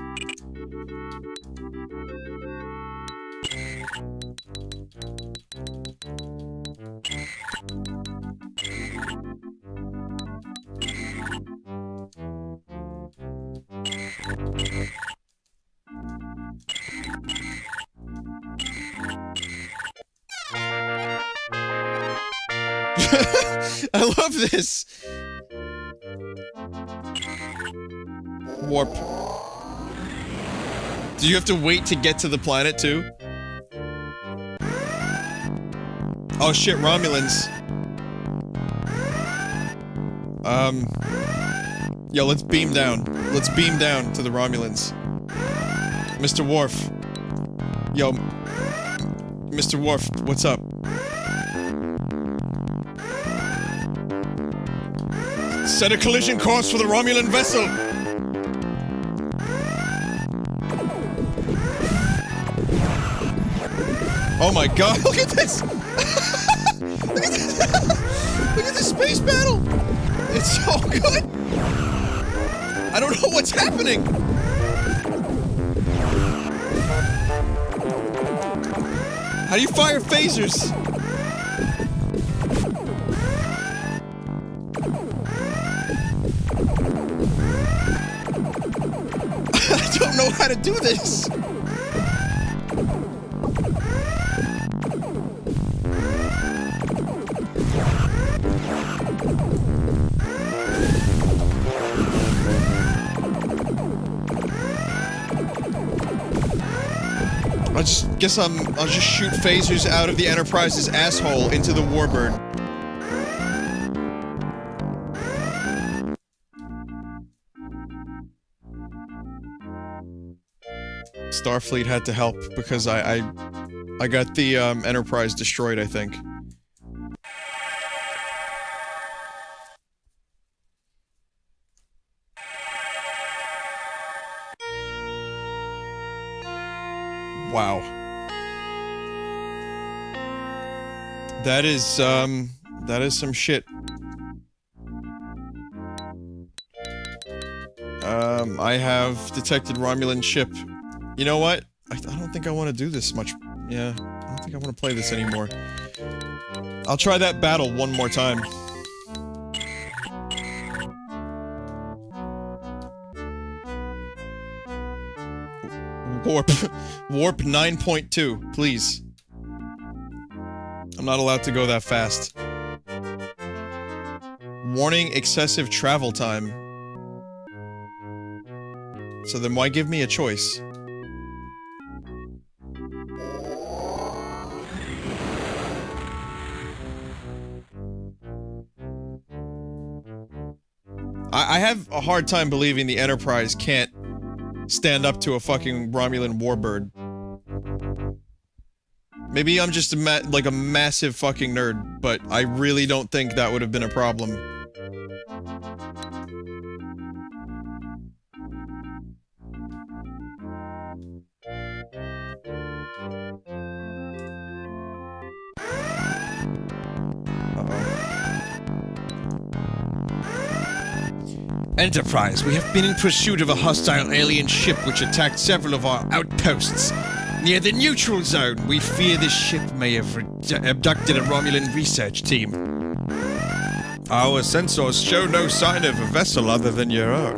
I love this! Warp. Do you have to wait to get to the planet, too? Oh shit, Romulans. Yo, let's beam down. Let's beam down to the Romulans. Mr. Worf. Yo. Mr. Worf, what's up? Set a collision course for the Romulan vessel! Oh my god, look at this! Look at this! Look at this space battle! It's so good! I don't know what's happening! How do you fire phasers? I don't know how to do this! I'll just shoot phasers out of the Enterprise's asshole into the Warbird. Starfleet had to help because I got the Enterprise destroyed, I think. Wow. That is some shit. I have detected Romulan ship. You know what? I don't think I want to do this much. Yeah, I don't think I want to play this anymore. I'll try that battle one more time. Warp 9.2, please. I'm not allowed to go that fast. Warning, excessive travel time. So then why give me a choice? I have a hard time believing the Enterprise can't stand up to a fucking Romulan warbird. Maybe I'm just like a massive fucking nerd, but I really don't think that would have been a problem. Enterprise, we have been in pursuit of a hostile alien ship which attacked several of our outposts. Near the neutral zone, we fear this ship may have abducted a Romulan research team. Our sensors show no sign of a vessel other than your own.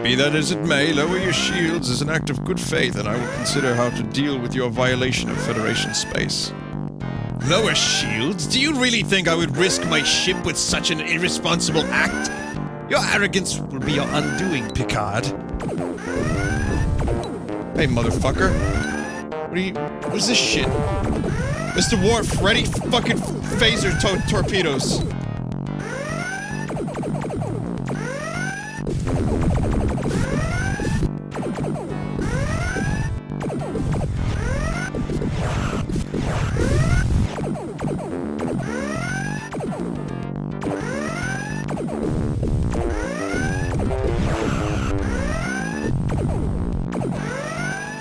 Be that as it may, lower your shields as an act of good faith, and I will consider how to deal with your violation of Federation space. Lower shields? Do you really think I would risk my ship with such an irresponsible act? Your arrogance will be your undoing, Picard. Hey, motherfucker. What is this shit? Mr. Worf, ready fucking phaser torpedoes.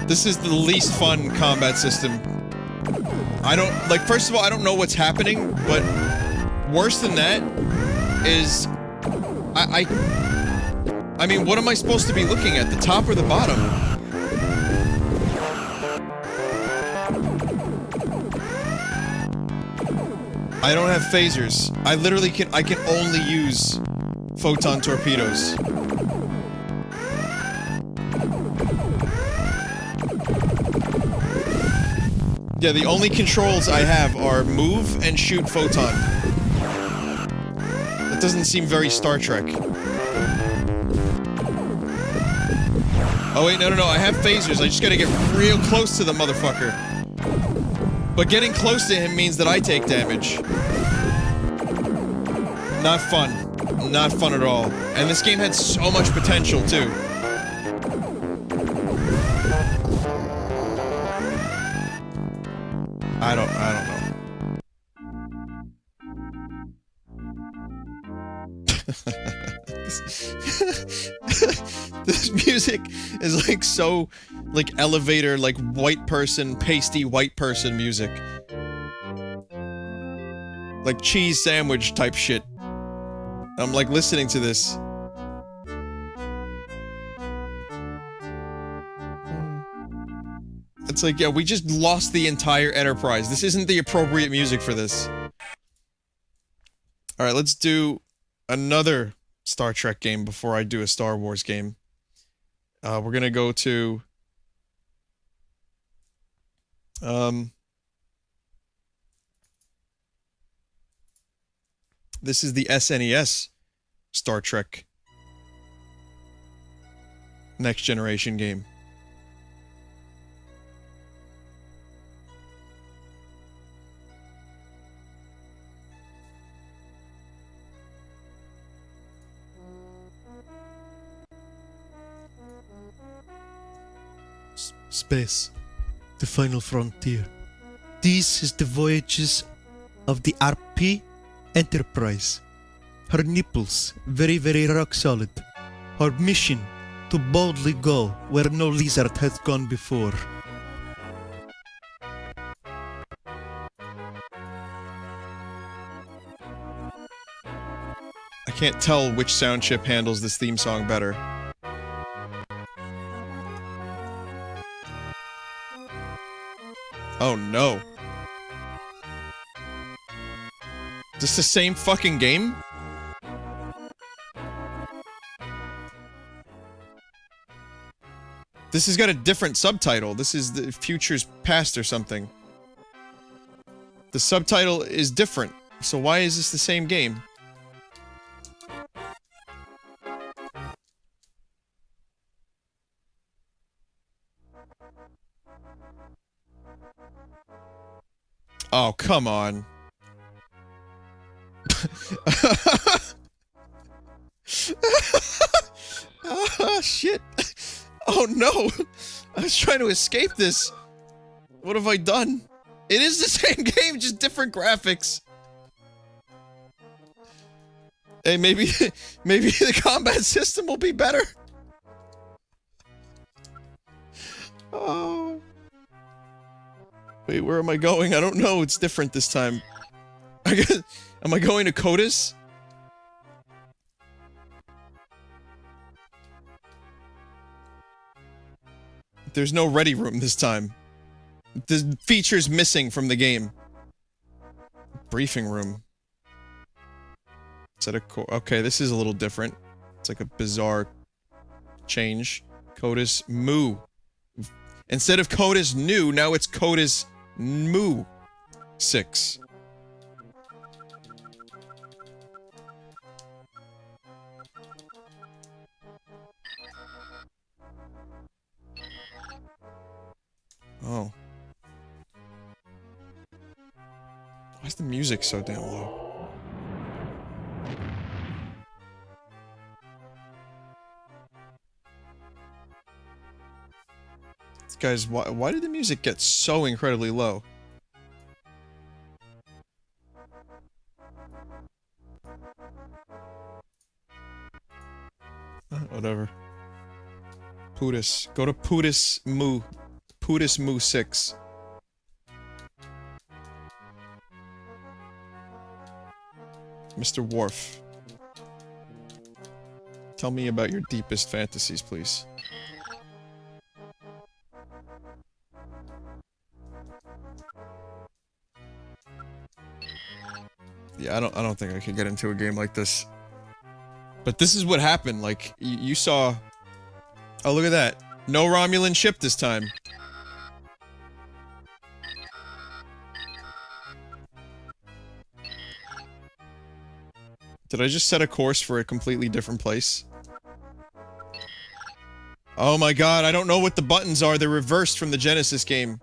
This is the least fun combat system. I don't, like, first of all, I don't know what's happening, but worse than that is, I mean, what am I supposed to be looking at, the top or the bottom? I don't have phasers. I literally I can only use photon torpedoes. Yeah, the only controls I have are move and shoot photon. That doesn't seem very Star Trek. Oh wait, no, I have phasers. I just gotta get real close to the motherfucker. But getting close to him means that I take damage. Not fun. Not fun at all. And this game had so much potential, too. I don't know. This music is like so, like, elevator, like, white person, pasty white person music. Like cheese sandwich type shit. I'm like listening to this. It's like, yeah, we just lost the entire Enterprise. This isn't the appropriate music for this. Alright, let's do another Star Trek game before I do a Star Wars game. We're gonna go to... This is the SNES Star Trek Next Generation game. Space, the final frontier. This is the voyages of the RP Enterprise. Her nipples very, very rock solid. Her mission to boldly go where no lizard has gone before. I can't tell which sound chip handles this theme song better. Oh no. Is this the same fucking game? This has got a different subtitle. This is the future's past or something. The subtitle is different. So why is this the same game? Oh, come on. Ah, shit. Oh no. I was trying to escape this. What have I done? It is the same game, just different graphics. Hey, maybe the combat system will be better. Oh. Wait, where am I going? I don't know. It's different this time. Am I going to CODIS? There's no ready room this time. The feature's missing from the game. Briefing room. Set a okay, this is a little different. It's like a bizarre change. Code is moo. Instead of code is new, now it's code is moo 6. Oh. Why is the music so damn low? Guys, why did the music get so incredibly low? Whatever. Putis. Go to Putis Moo. Putis Moo 6. Mr. Worf. Tell me about your deepest fantasies, please. Yeah, I don't think I could get into a game like this. But this is what happened, like, you saw... Oh, look at that. No Romulan ship this time. Did I just set a course for a completely different place? Oh my god, I don't know what the buttons are. They're reversed from the Genesis game.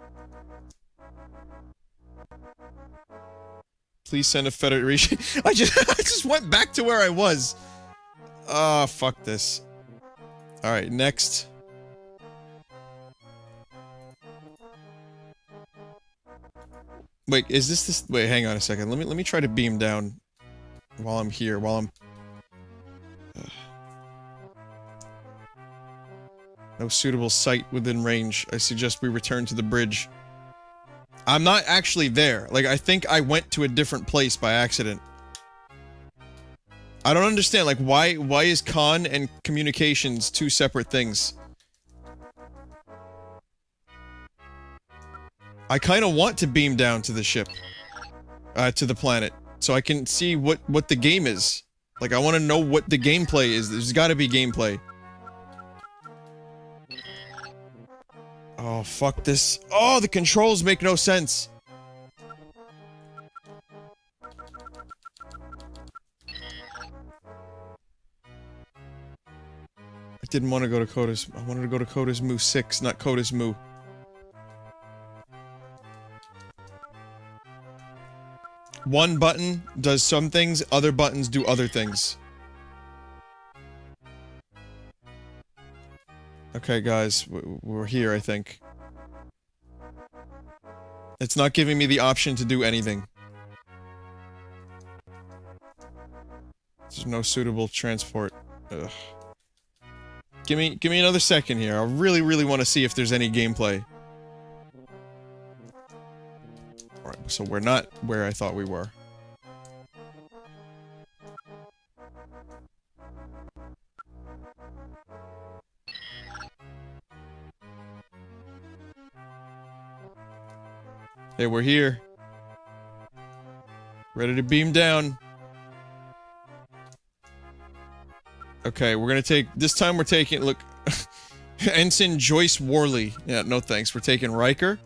Please send a Federation. I just went back to where I was. Ah, fuck this. Alright, next. Wait, is this? Wait, hang on a second. Let me try to beam down while I'm here, while I'm... No suitable site within range. I suggest we return to the bridge. I'm not actually there. Like, I think I went to a different place by accident. I don't understand, like, why is con and communications two separate things? I kinda want to beam down to the ship. To the planet. So I can see what the game is. Like, I wanna know what the gameplay is. There's gotta be gameplay. Oh, fuck this. Oh, the controls make no sense. I didn't want to go to Coda's. I wanted to go to Coda's Moo 6, not Coda's Moo. One button does some things, other buttons do other things. Okay, guys, we're here, I think. It's not giving me the option to do anything. There's no suitable transport. Ugh. Give me another second here. I really want to see if there's any gameplay. Alright, so we're not where I thought we were. Hey, we're here. Ready to beam down. Okay, we're gonna take... This time we're taking... Look. Ensign Joyce Worley. Yeah, no thanks. We're taking Riker.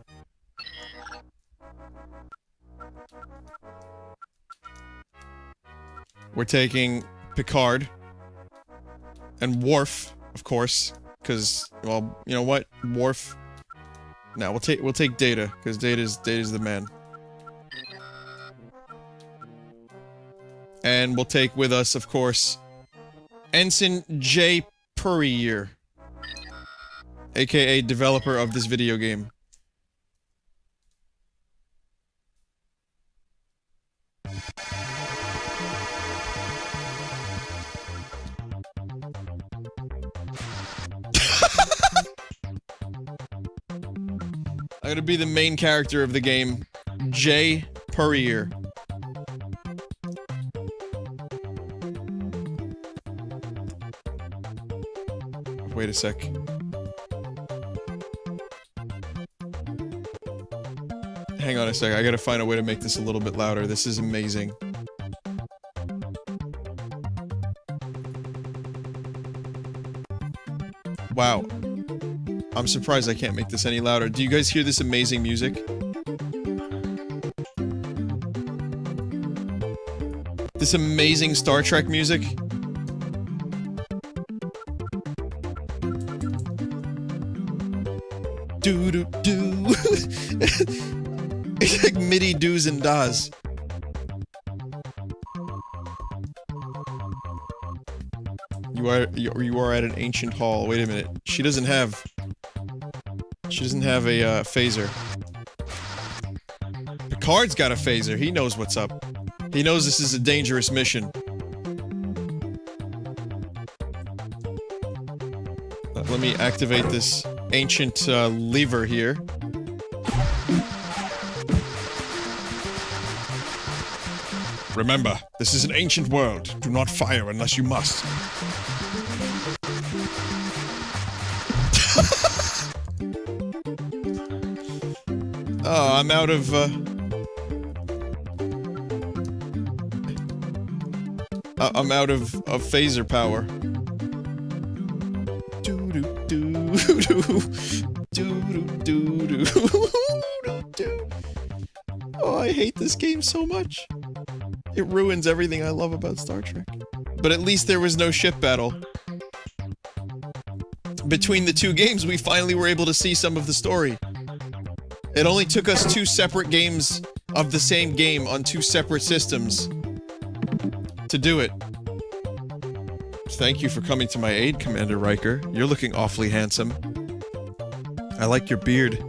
We're taking Picard. And Worf, of course. Because, well, you know what? Worf... No, we'll take Data, because Data's the man. And we'll take with us, of course, Ensign J. Purrier, aka developer of this video game. I'm gonna be the main character of the game, J. Purrier. Wait a sec. Hang on a sec, I gotta find a way to make this a little bit louder. This is amazing. Wow. I'm surprised I can't make this any louder. Do you guys hear this amazing music? This amazing Star Trek music? Doo-doo-doo. It's like MIDI do's and das. You are at an ancient hall. Wait a minute. She doesn't have a phaser. Picard's got a phaser. He knows what's up. He knows this is a dangerous mission. Let me activate this ancient lever here. Remember, this is an ancient world. Do not fire unless you must. Oh, I'm out of, I'm out of phaser power. Oh, I hate this game so much. It ruins everything I love about Star Trek. But at least there was no ship battle. Between the two games, we finally were able to see some of the story. It only took us 2 separate games of the same game on 2 separate systems to do it. Thank you for coming to my aid, Commander Riker. You're looking awfully handsome. I like your beard.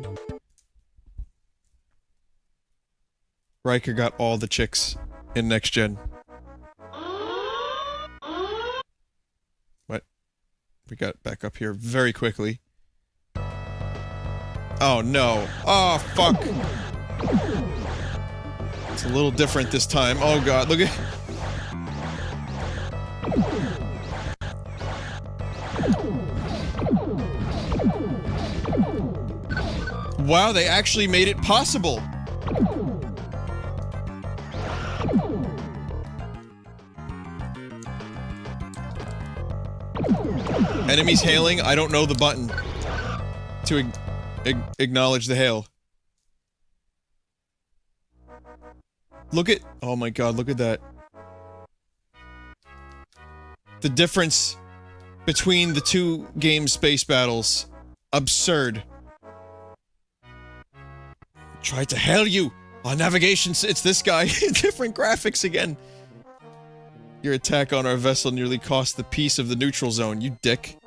Riker got all the chicks in Next Gen. What? We got back up here very quickly. Oh no. Oh fuck. It's a little different this time. Oh god, look at... Wow, they actually made it possible! Enemies hailing, I don't know the button to acknowledge the hail. Look at... Oh my god, look at that. The difference between the 2 game space battles. Absurd. Tried to hail you! On navigation, it's this guy. Different graphics again. Your attack on our vessel nearly cost the peace of the neutral zone, you dick.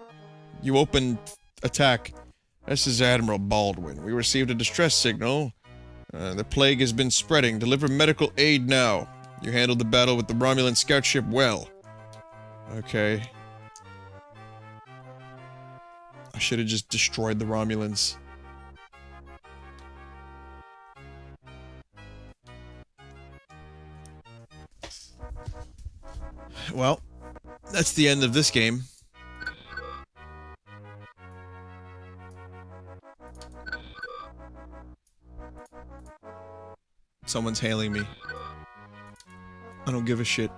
You opened attack. This is Admiral Baldwin. We received a distress signal. The plague has been spreading. Deliver medical aid now. You handled the battle with the Romulan scout ship well. Okay. I should have just destroyed the Romulans. Well, that's the end of this game. Someone's hailing me. I don't give a shit.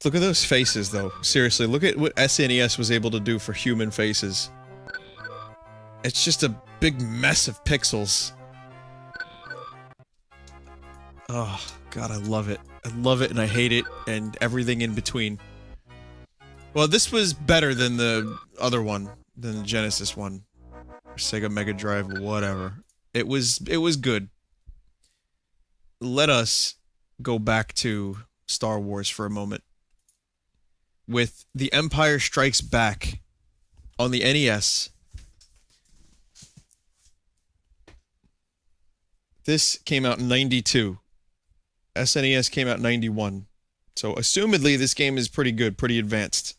Look at those faces, though. Seriously, look at what SNES was able to do for human faces. It's just a big mess of pixels. Oh, God, I love it. I love it and I hate it, and everything in between. Well, this was better than the other one, than the Genesis one. Or Sega Mega Drive, whatever. It was good. Let us go back to Star Wars for a moment. With The Empire Strikes Back on the NES. This came out in '92. SNES came out in '91. So, assumedly, this game is pretty good, pretty advanced.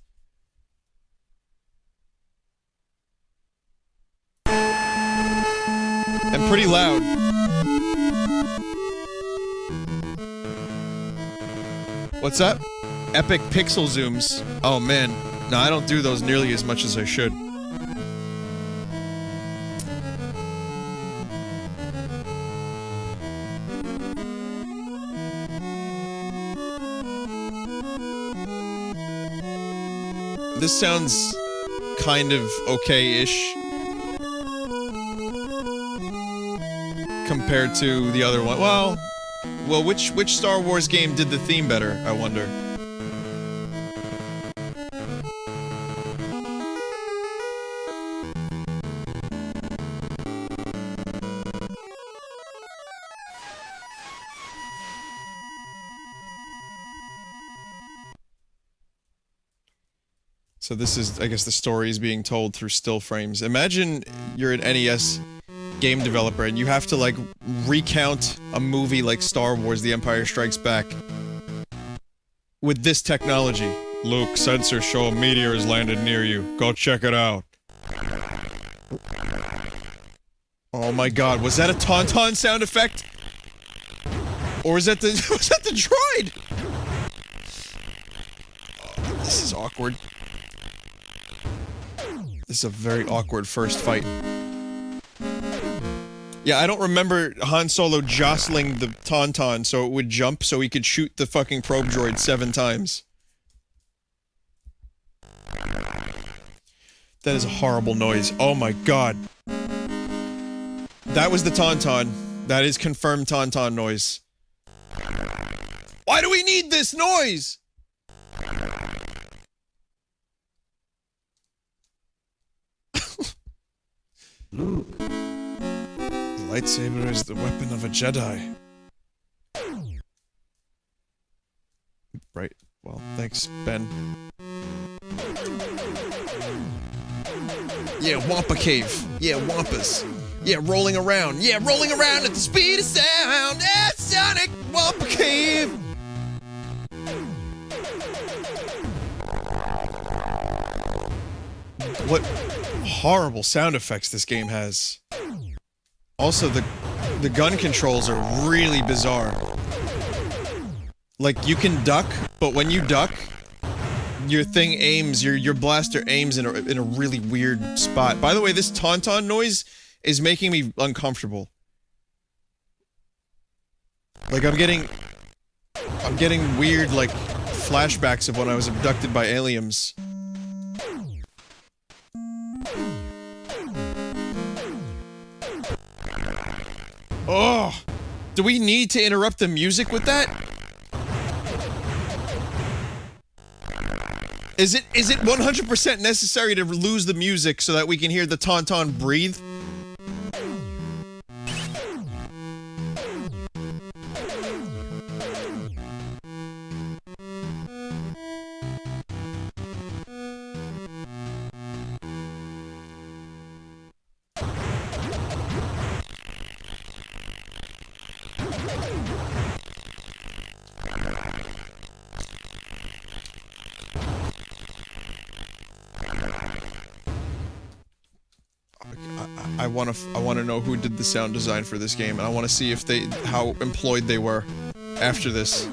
And pretty loud. What's up? Epic pixel zooms. Oh man. No, I don't do those nearly as much as I should. This sounds kind of okay-ish compared to the other one. Well, which Star Wars game did the theme better, I wonder? So this is, I guess, the story is being told through still frames. Imagine you're an NES game developer and you have to, like, recount a movie like Star Wars: The Empire Strikes Back with this technology. Luke, sensors show a meteor has landed near you. Go check it out. Oh my god, was that a Tauntaun sound effect? Or was that the was that the droid? Oh, this is awkward. This is a very awkward first fight. Yeah, I don't remember Han Solo jostling the Tauntaun so it would jump so he could shoot the fucking probe droid 7 times. That is a horrible noise. Oh my god. That was the Tauntaun. That is confirmed Tauntaun noise. Why do we need this noise? Luke. The lightsaber is the weapon of a Jedi. Right. Well, thanks, Ben. Yeah, Wampa Cave. Yeah, Wampas. Yeah, rolling around. Yeah, rolling around at the speed of sound. Yeah, Sonic Wampa Cave. What horrible sound effects this game has. Also, the gun controls are really bizarre. Like, you can duck, but when you duck, your thing aims, your blaster aims in a really weird spot. By the way, this Tauntaun noise is making me uncomfortable. Like, I'm getting weird, like, flashbacks of when I was abducted by aliens. Oh! Do we need to interrupt the music with that? Is it 100% necessary to lose the music so that we can hear the Tauntaun breathe? I want to know who did the sound design for this game, and I want to see if how employed they were after this.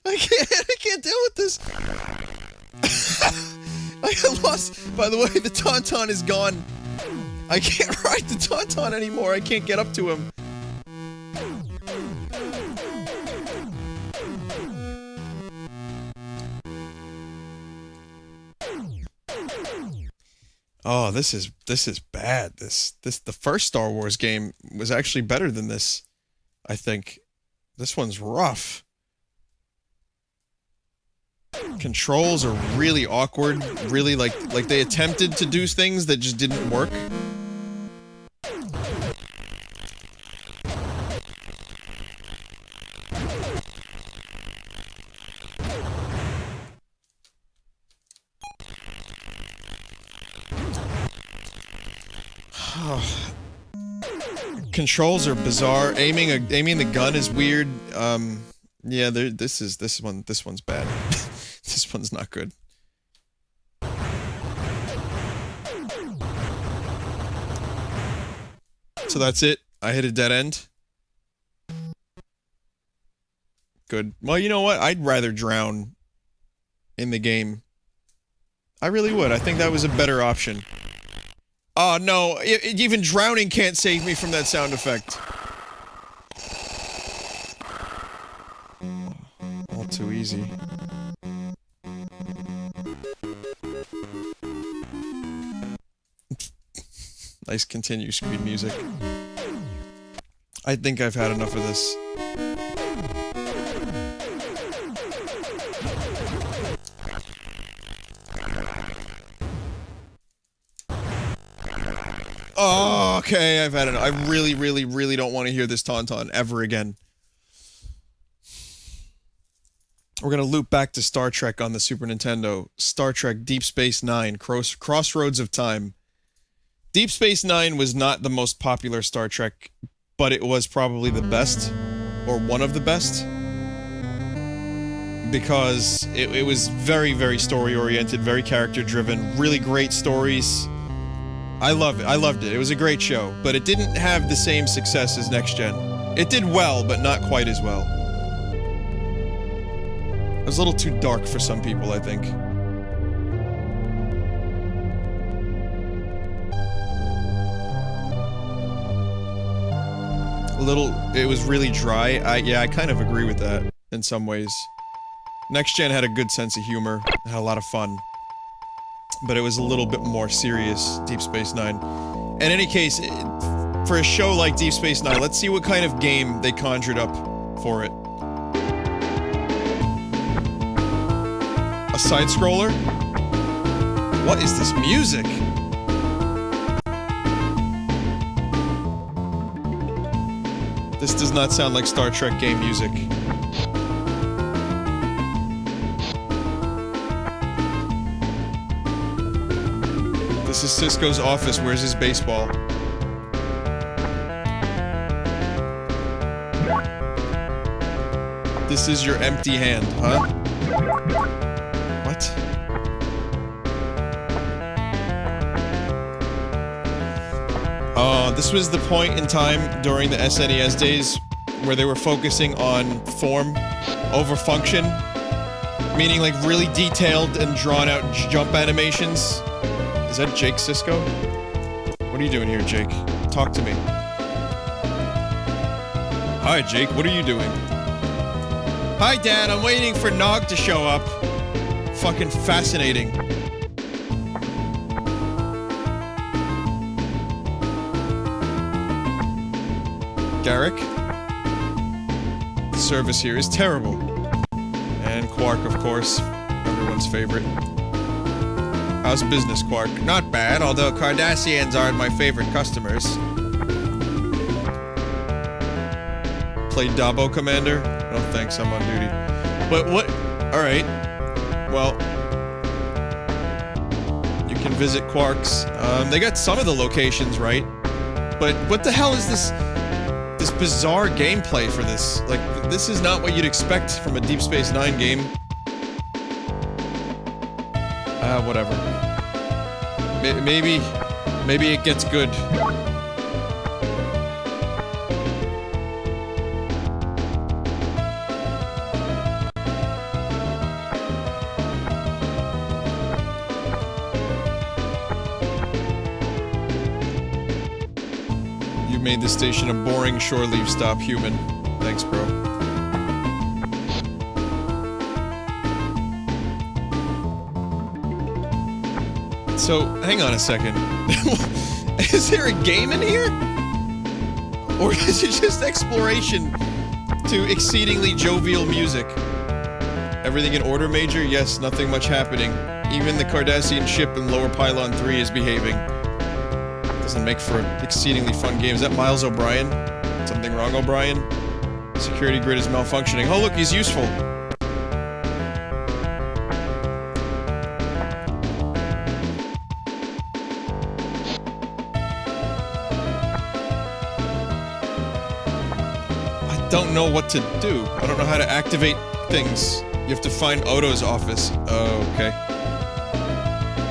I can't deal with this. I got lost. By the way, the Tauntaun is gone. I can't ride the Tauntaun anymore. I can't get up to him. Oh, this is bad. The first Star Wars game was actually better than this, I think. This one's rough. Controls are really awkward, really like they attempted to do things that just didn't work. Controls are bizarre. Aiming the gun is weird. Yeah, this one's bad. This one's not good. So that's it. I hit a dead end. Good. Well, you know what? I'd rather drown in the game. I really would. I think that was a better option. Oh no, even drowning can't save me from that sound effect. All too easy. Nice continue screen music. I think I've had enough of this. Oh, okay, I've had enough. I really, really, really don't want to hear this Tauntaun ever again. We're gonna loop back to Star Trek on the Super Nintendo. Star Trek Deep Space Nine, Crossroads of Time. Deep Space Nine was not the most popular Star Trek, but it was probably the best, or one of the best, because it was very, very story-oriented, very character-driven, really great stories. I love it. I loved it. It was a great show, but it didn't have the same success as Next Gen. It did well, but not quite as well. It was a little too dark for some people, I think. It was really dry. Yeah, I kind of agree with that in some ways. Next Gen had a good sense of humor, had a lot of fun. But it was a little bit more serious, Deep Space Nine. In any case, for a show like Deep Space Nine, let's see what kind of game they conjured up for it. A side-scroller? What is this music? This does not sound like Star Trek game music. This is Cisco's office. Where's his baseball? This is your empty hand, huh? What? This was the point in time during the SNES days where they were focusing on form over function, meaning like really detailed and drawn out jump animations. Is that Jake Cisco? What are you doing here, Jake? Talk to me. Hi, Jake. What are you doing? Hi, Dad. I'm waiting for Nog to show up. Fucking fascinating. Garrick. The service here is terrible. And Quark, of course. Everyone's favorite. How's business, Quark? Not bad, although Cardassians aren't my favorite customers. Play Dabo Commander? No thanks, I'm on duty. But what? Alright. Well, you can visit Quark's. They got some of the locations right. But what the hell is this bizarre gameplay for this? Like, this is not what you'd expect from a Deep Space Nine game. Whatever. Maybe it gets good. You made this station a boring shore leave stop, human. Thanks, bro. So, hang on a second. Is there a game in here? Or is it just exploration to exceedingly jovial music? Everything in order, Major? Yes, nothing much happening. Even the Cardassian ship in Lower Pylon 3 is behaving. Doesn't make for an exceedingly fun game. Is that Miles O'Brien? Something wrong, O'Brien? Security grid is malfunctioning. Oh, look, he's useful. Don't know what to do. I don't know how to activate things. You have to find Odo's office. Oh, okay.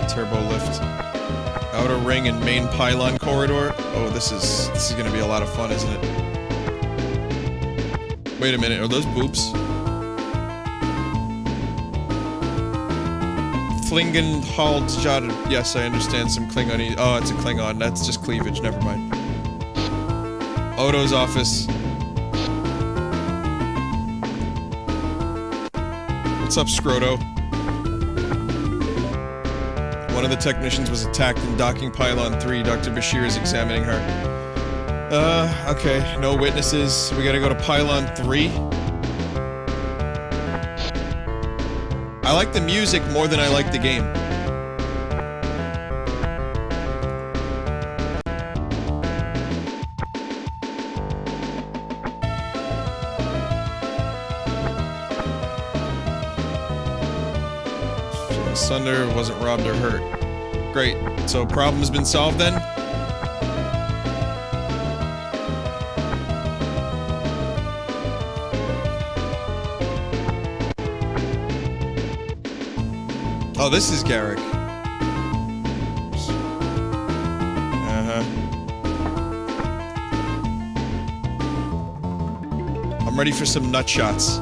Turbo lift. Outer ring and main pylon corridor. Oh, this is gonna be a lot of fun, isn't it? Wait a minute, are those boobs? Klingenhaldjar. Yes, I understand some Klingon. Oh, it's a Klingon. That's just cleavage. Never mind. Odo's office. What's up, Scroto? One of the technicians was attacked in docking pylon 3. Dr. Bashir is examining her. Okay. No witnesses. We gotta go to pylon 3. I like the music more than I like the game. Sunder wasn't robbed or hurt. Great. So problem's been solved then? Oh, this is Garrick. Uh-huh. I'm ready for some nut shots.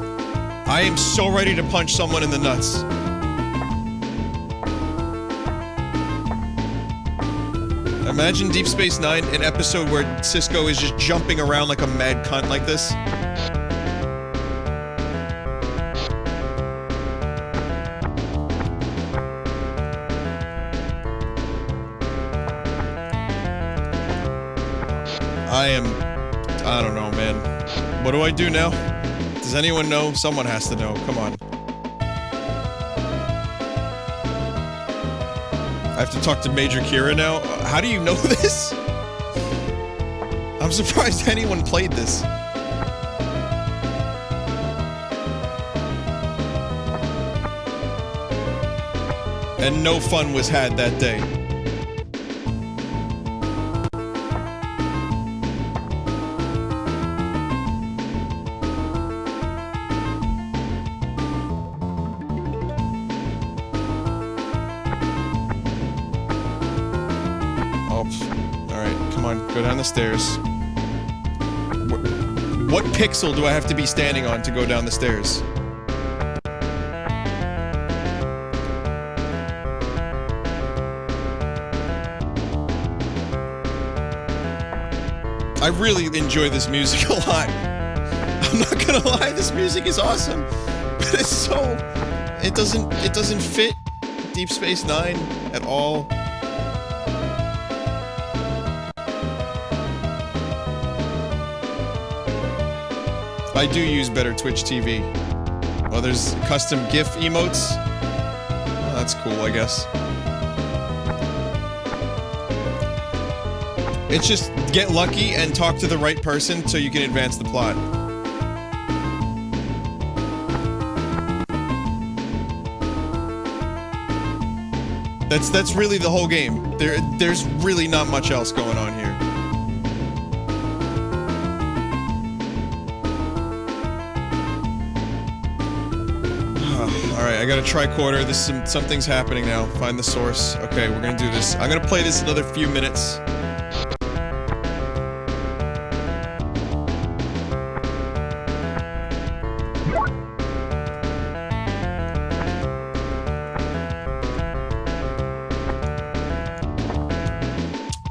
I am so ready to punch someone in the nuts. Imagine Deep Space Nine, an episode where Cisco is just jumping around like a mad cunt like this. I don't know, man. What do I do now? Does anyone know? Someone has to know. Come on. I have to talk to Major Kira now? How do you know this? I'm surprised anyone played this. And no fun was had that day. Go down the stairs. What pixel do I have to be standing on to go down the stairs? I really enjoy this music a lot. I'm not gonna lie, this music is awesome. But it's so... It doesn't fit Deep Space Nine at all. I do use better Twitch TV. Well, there's custom GIF emotes. Oh, that's cool, I guess. It's just get lucky and talk to the right person so you can advance the plot. That's really the whole game. There's really not much else going on here. Alright, I got a tricorder. Something's happening now. Find the source. Okay, we're gonna do this. I'm gonna play this another few minutes.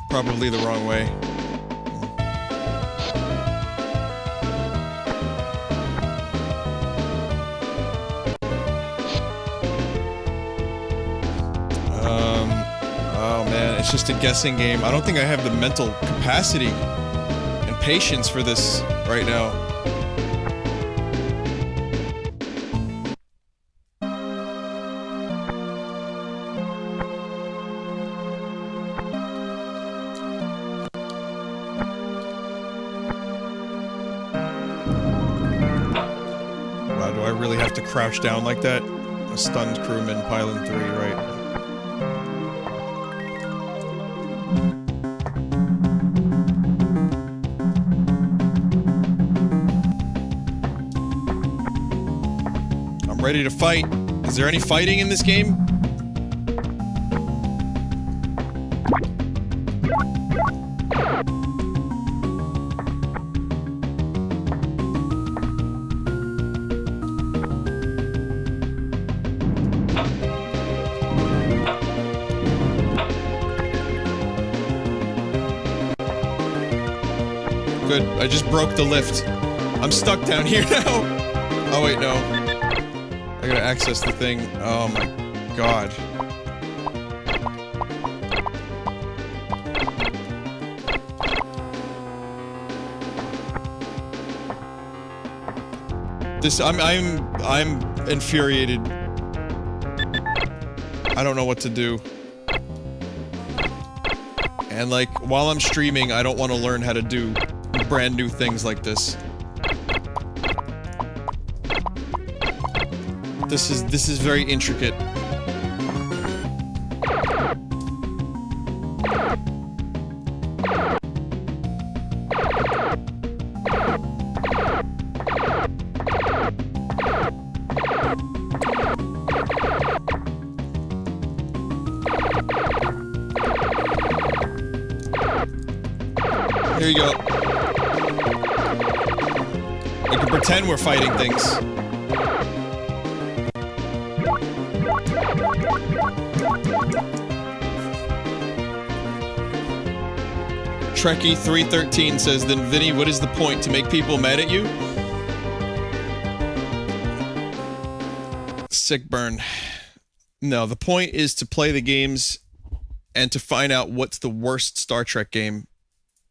Probably the wrong way. It's just a guessing game. I don't think I have the mental capacity and patience for this right now. Wow, do I really have to crouch down like that? A stunned crewman, pylon 3, right? Ready to fight. Is there any fighting in this game? Good. I just broke the lift. I'm stuck down here now. Oh, wait, no. I gotta access the thing. Oh my god. I'm infuriated. I don't know what to do. And like, while I'm streaming, I don't want to learn how to do brand new things like this. This is very intricate. Here you go. We can pretend we're fighting things. Trekkie313 says, then Vinny, what is the point? To make people mad at you? Sick burn. No, the point is to play the games and to find out what's the worst Star Trek game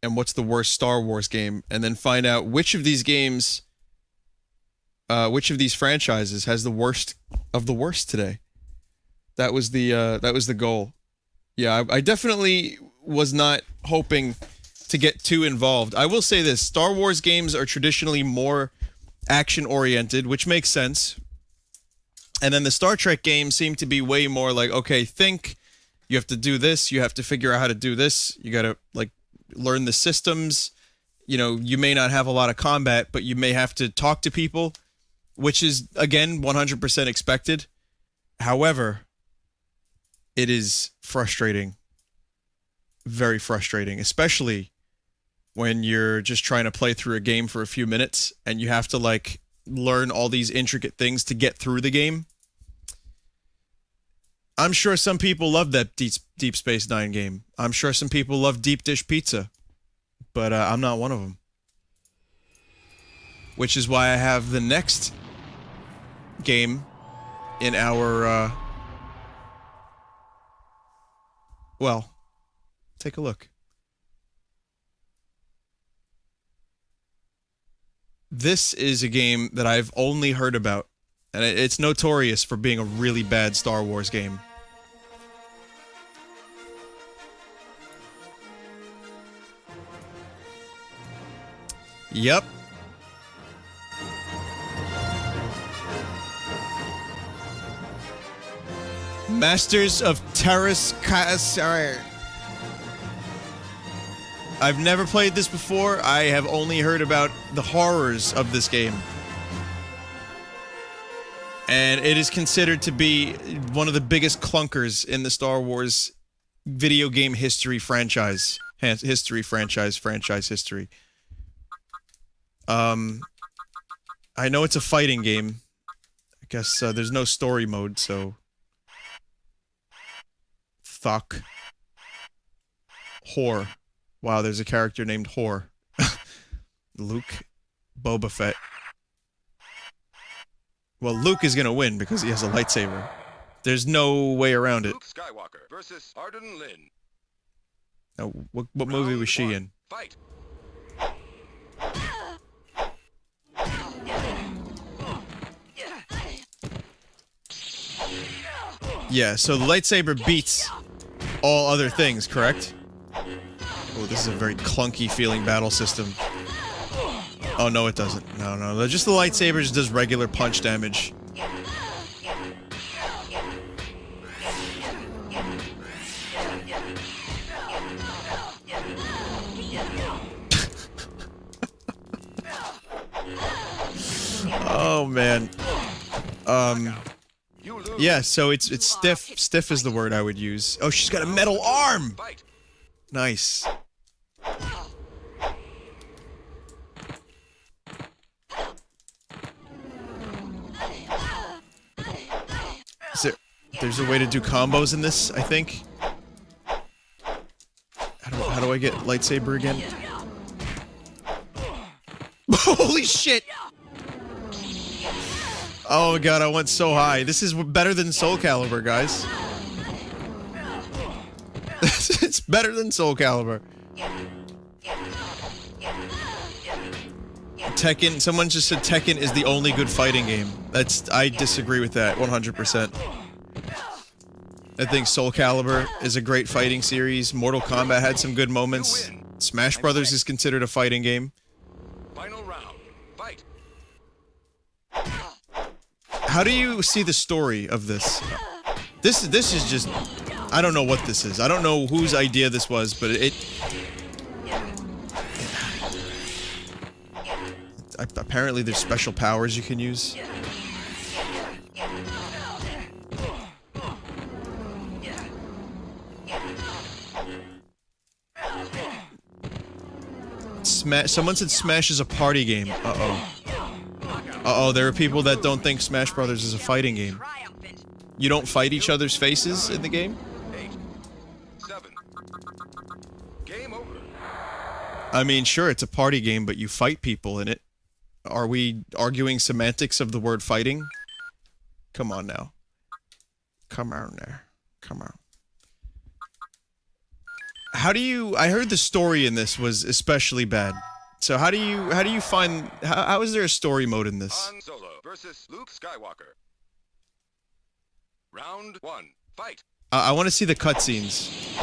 and what's the worst Star Wars game, and then find out which of these games, which of these franchises has the worst of the worst today. That was the goal. Yeah, I definitely was not hoping to get too involved. I will say this, Star Wars games are traditionally more action-oriented, which makes sense. And then the Star Trek games seem to be way more like, okay, think, you have to do this, you have to figure out how to do this, you gotta, like, learn the systems. You know, you may not have a lot of combat, but you may have to talk to people, which is, again, 100% expected. However, it is frustrating. Very frustrating, especially when you're just trying to play through a game for a few minutes and you have to, like, learn all these intricate things to get through the game. I'm sure some people love that Deep Space Nine game. I'm sure some people love Deep Dish Pizza. But I'm not one of them. Which is why I have the next game in our, well, take a look. This is a game that I've only heard about, and it's notorious for being a really bad Star Wars game. Yep. Masters of Teräs. I've never played this before. I have only heard about the horrors of this game. And it is considered to be one of the biggest clunkers in the Star Wars video game history franchise. Franchise history. I know it's a fighting game. I guess there's no story mode, so... Fuck. Whore. Wow, there's a character named Whore. Luke. Boba Fett. Well, Luke is gonna win because he has a lightsaber. There's no way around it. Luke Skywalker versus Arden Lynn. Now, what movie was she in? Fight. Yeah, so the lightsaber beats all other things, correct? Oh, this is a very clunky feeling battle system. Oh, no, it doesn't. No. Just the lightsaber just does regular punch damage. Oh, man. Yeah, so it's stiff. Stiff is the word I would use. Oh, she's got a metal arm! Nice. There's a way to do combos in this, I think. How do I get lightsaber again? Holy shit! Oh my god, I went so high. This is better than Soul Calibur, guys. It's better than Soul Calibur. Tekken, someone just said Tekken is the only good fighting game. I disagree with that 100%. I think Soul Calibur is a great fighting series. Mortal Kombat had some good moments. Smash Brothers is considered a fighting game. Final round. Fight. How do you see the story of this? This is just... I don't know what this is. I don't know whose idea this was, but apparently there's special powers you can use. Someone said Smash is a party game. Uh-oh. Uh-oh, there are people that don't think Smash Brothers is a fighting game. You don't fight each other's faces in the game? 8, 7. Game over. I mean, sure, it's a party game, but you fight people in it. Are we arguing semantics of the word fighting? Come on now. Come on there. Come on. How do you... I heard the story in this was especially bad. So how do you find... How is there a story mode in this? Han Solo versus Luke Skywalker. Round 1. Fight. I want to see the cutscenes.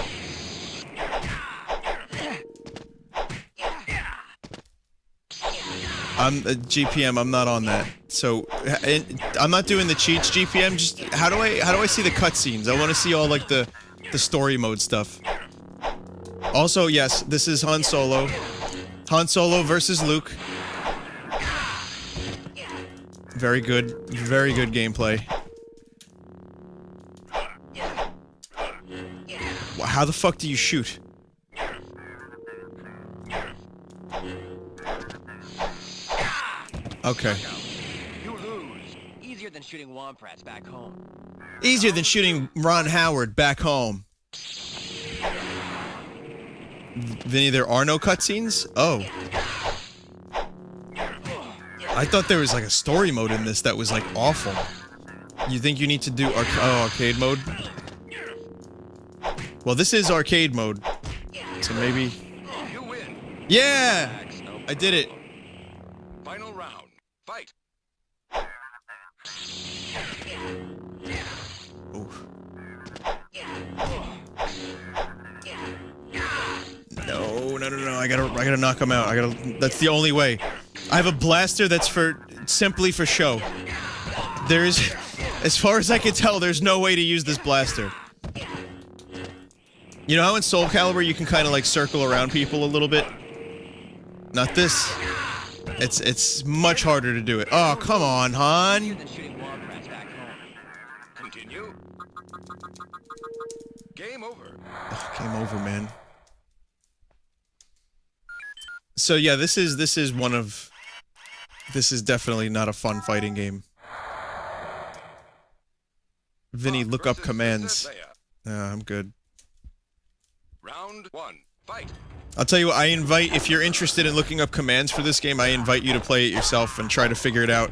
I'm GPM. I'm not on that. So I'm not doing the cheats. GPM. Just how do I see the cutscenes? I want to see all like the story mode stuff. Also, yes, this is Han Solo. Han Solo versus Luke. Very good gameplay. How the fuck do you shoot? Okay. You lose. Easier than shooting womp rats back home. Easier than shooting Ron Howard back home. Vinny, there are no cutscenes? Oh. I thought there was like a story mode in this that was like awful. You think you need to do arcade mode? Well, this is arcade mode. So maybe... You win. Yeah! I did it. Final round. Fight. Oof. No. I gotta knock him out. That's the only way. I have a blaster that's simply for show. There's, as far as I can tell, there's no way to use this blaster. You know how in Soul Calibur you can kind of like circle around people a little bit? Not this. It's much harder to do it. Oh, come on, Han. Continue. Game over. Oh, game over, man. So yeah, this is definitely not a fun fighting game. Vinny, look up commands. I'm good. Round 1. Fight. I'll tell you what, if you're interested in looking up commands for this game, I invite you to play it yourself and try to figure it out.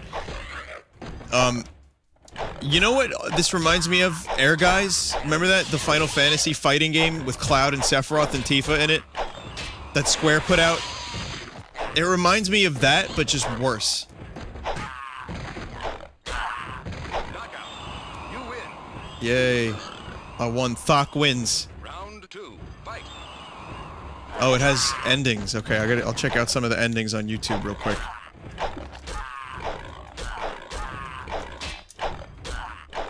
You know what this reminds me of? Air Guys? Remember that? The Final Fantasy fighting game with Cloud and Sephiroth and Tifa in it? That Square put out? It reminds me of that, but just worse. Knockout. You win. Yay. I won. Thok wins. Round 2. Fight. Oh, it has endings. Okay, I'll check out some of the endings on YouTube real quick.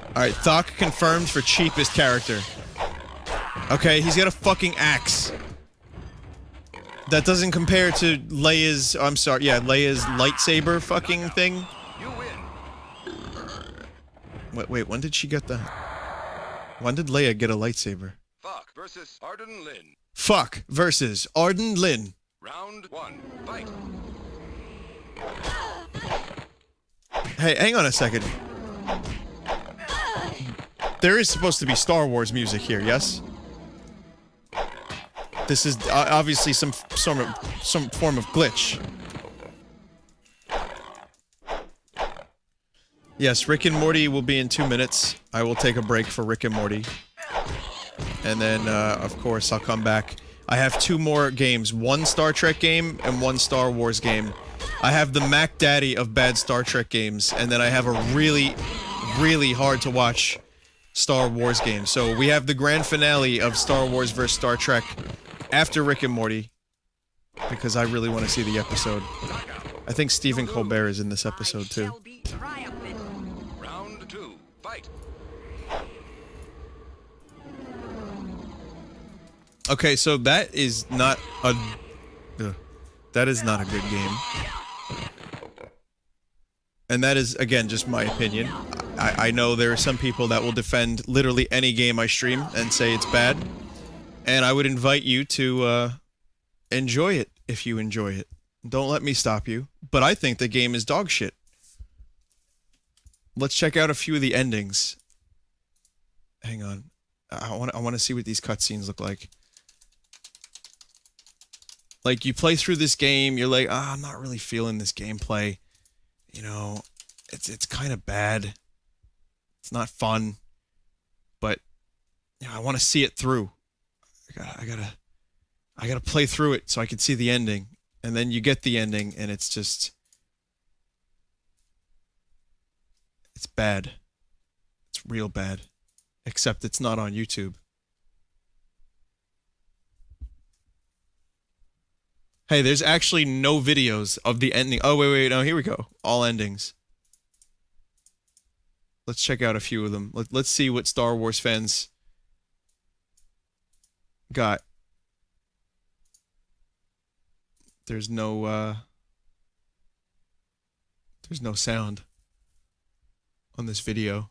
Alright, Thok confirmed for cheapest character. Okay, he's got a fucking axe. That doesn't compare to Leia's... I'm sorry, yeah, Leia's lightsaber fucking thing. You win. Wait, when did she get the... When did Leia get a lightsaber? Fuck versus Arden Lin. Fuck versus Arden Lin. Round 1. Fight. Hey, hang on a second. There is supposed to be Star Wars music here, yes? This is obviously some form of glitch. Yes, Rick and Morty will be in 2 minutes. I will take a break for Rick and Morty. And then, of course, I'll come back. I have 2 more games. 1 Star Trek game and 1 Star Wars game. I have the Mac Daddy of bad Star Trek games. And then I have a really, really hard to watch Star Wars game. So we have the grand finale of Star Wars vs. Star Trek after Rick and Morty. Because I really want to see the episode. I think Stephen Colbert is in this episode too. Round 2, fight. Okay, so that is not a... that is not a good game. And that is, again, just my opinion. I know there are some people that will defend literally any game I stream and say it's bad. And I would invite you to enjoy it if you enjoy it. Don't let me stop you. But I think the game is dog shit. Let's check out a few of the endings. Hang on. I want to see what these cutscenes look like. Like, you play through this game, you're like, I'm not really feeling this gameplay. You know, it's kind of bad. It's not fun. But, you know, I want to see it through. I gotta play through it so I can see the ending. And then you get the ending, and it's just... It's bad. It's real bad. Except it's not on YouTube. Hey, there's actually no videos of the ending. Oh, wait, no, here we go. All endings. Let's check out a few of them. Let's see what Star Wars fans got. There's no sound on this video.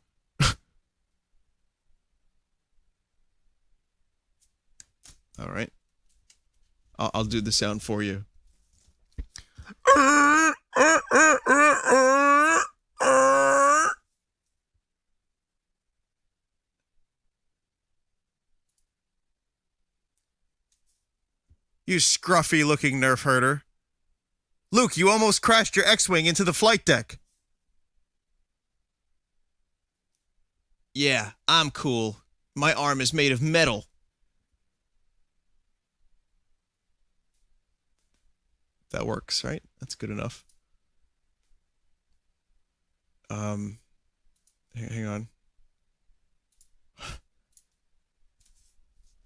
All right. I'll do the sound for you. You scruffy-looking nerf herder. Luke, you almost crashed your X-Wing into the flight deck. Yeah, I'm cool. My arm is made of metal. That works, right? That's good enough. Hang on.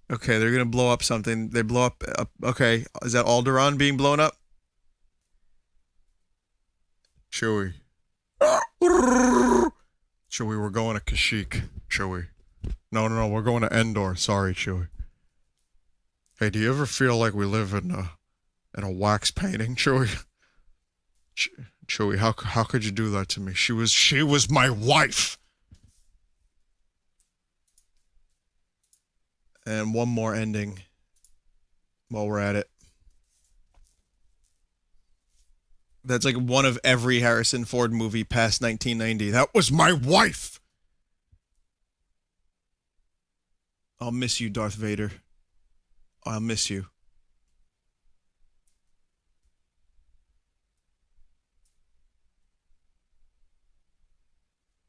Okay, they're gonna blow up something. They blow up... okay, is that Alderaan being blown up? Chewie. Chewie, we're going to Kashyyyk. Chewie. No, we're going to Endor. Sorry, Chewie. Hey, do you ever feel like we live in a wax painting, Chewie? Chewie, how could you do that to me? She was my wife! And one more ending while we're at it. That's like one of every Harrison Ford movie past 1990. That was my wife! I'll miss you, Darth Vader. I'll miss you.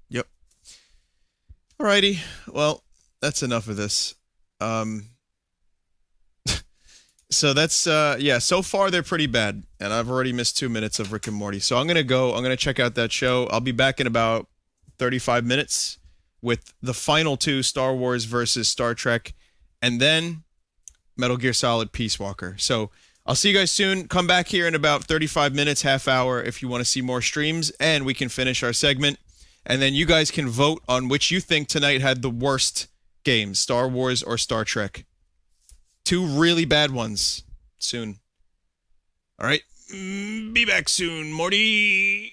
Yep. Alrighty. Well, that's enough of this. So that's, yeah, so far they're pretty bad, and I've already missed 2 minutes of Rick and Morty, so I'm gonna check out that show. I'll be back in about 35 minutes with the final 2, Star Wars versus Star Trek, and then Metal Gear Solid Peace Walker. So I'll see you guys soon. Come back here in about 35 minutes, half hour, if you want to see more streams, and we can finish our segment, and then you guys can vote on which you think tonight had the worst games, Star Wars or Star Trek. 2 really bad ones soon. All right. Be back soon, Morty.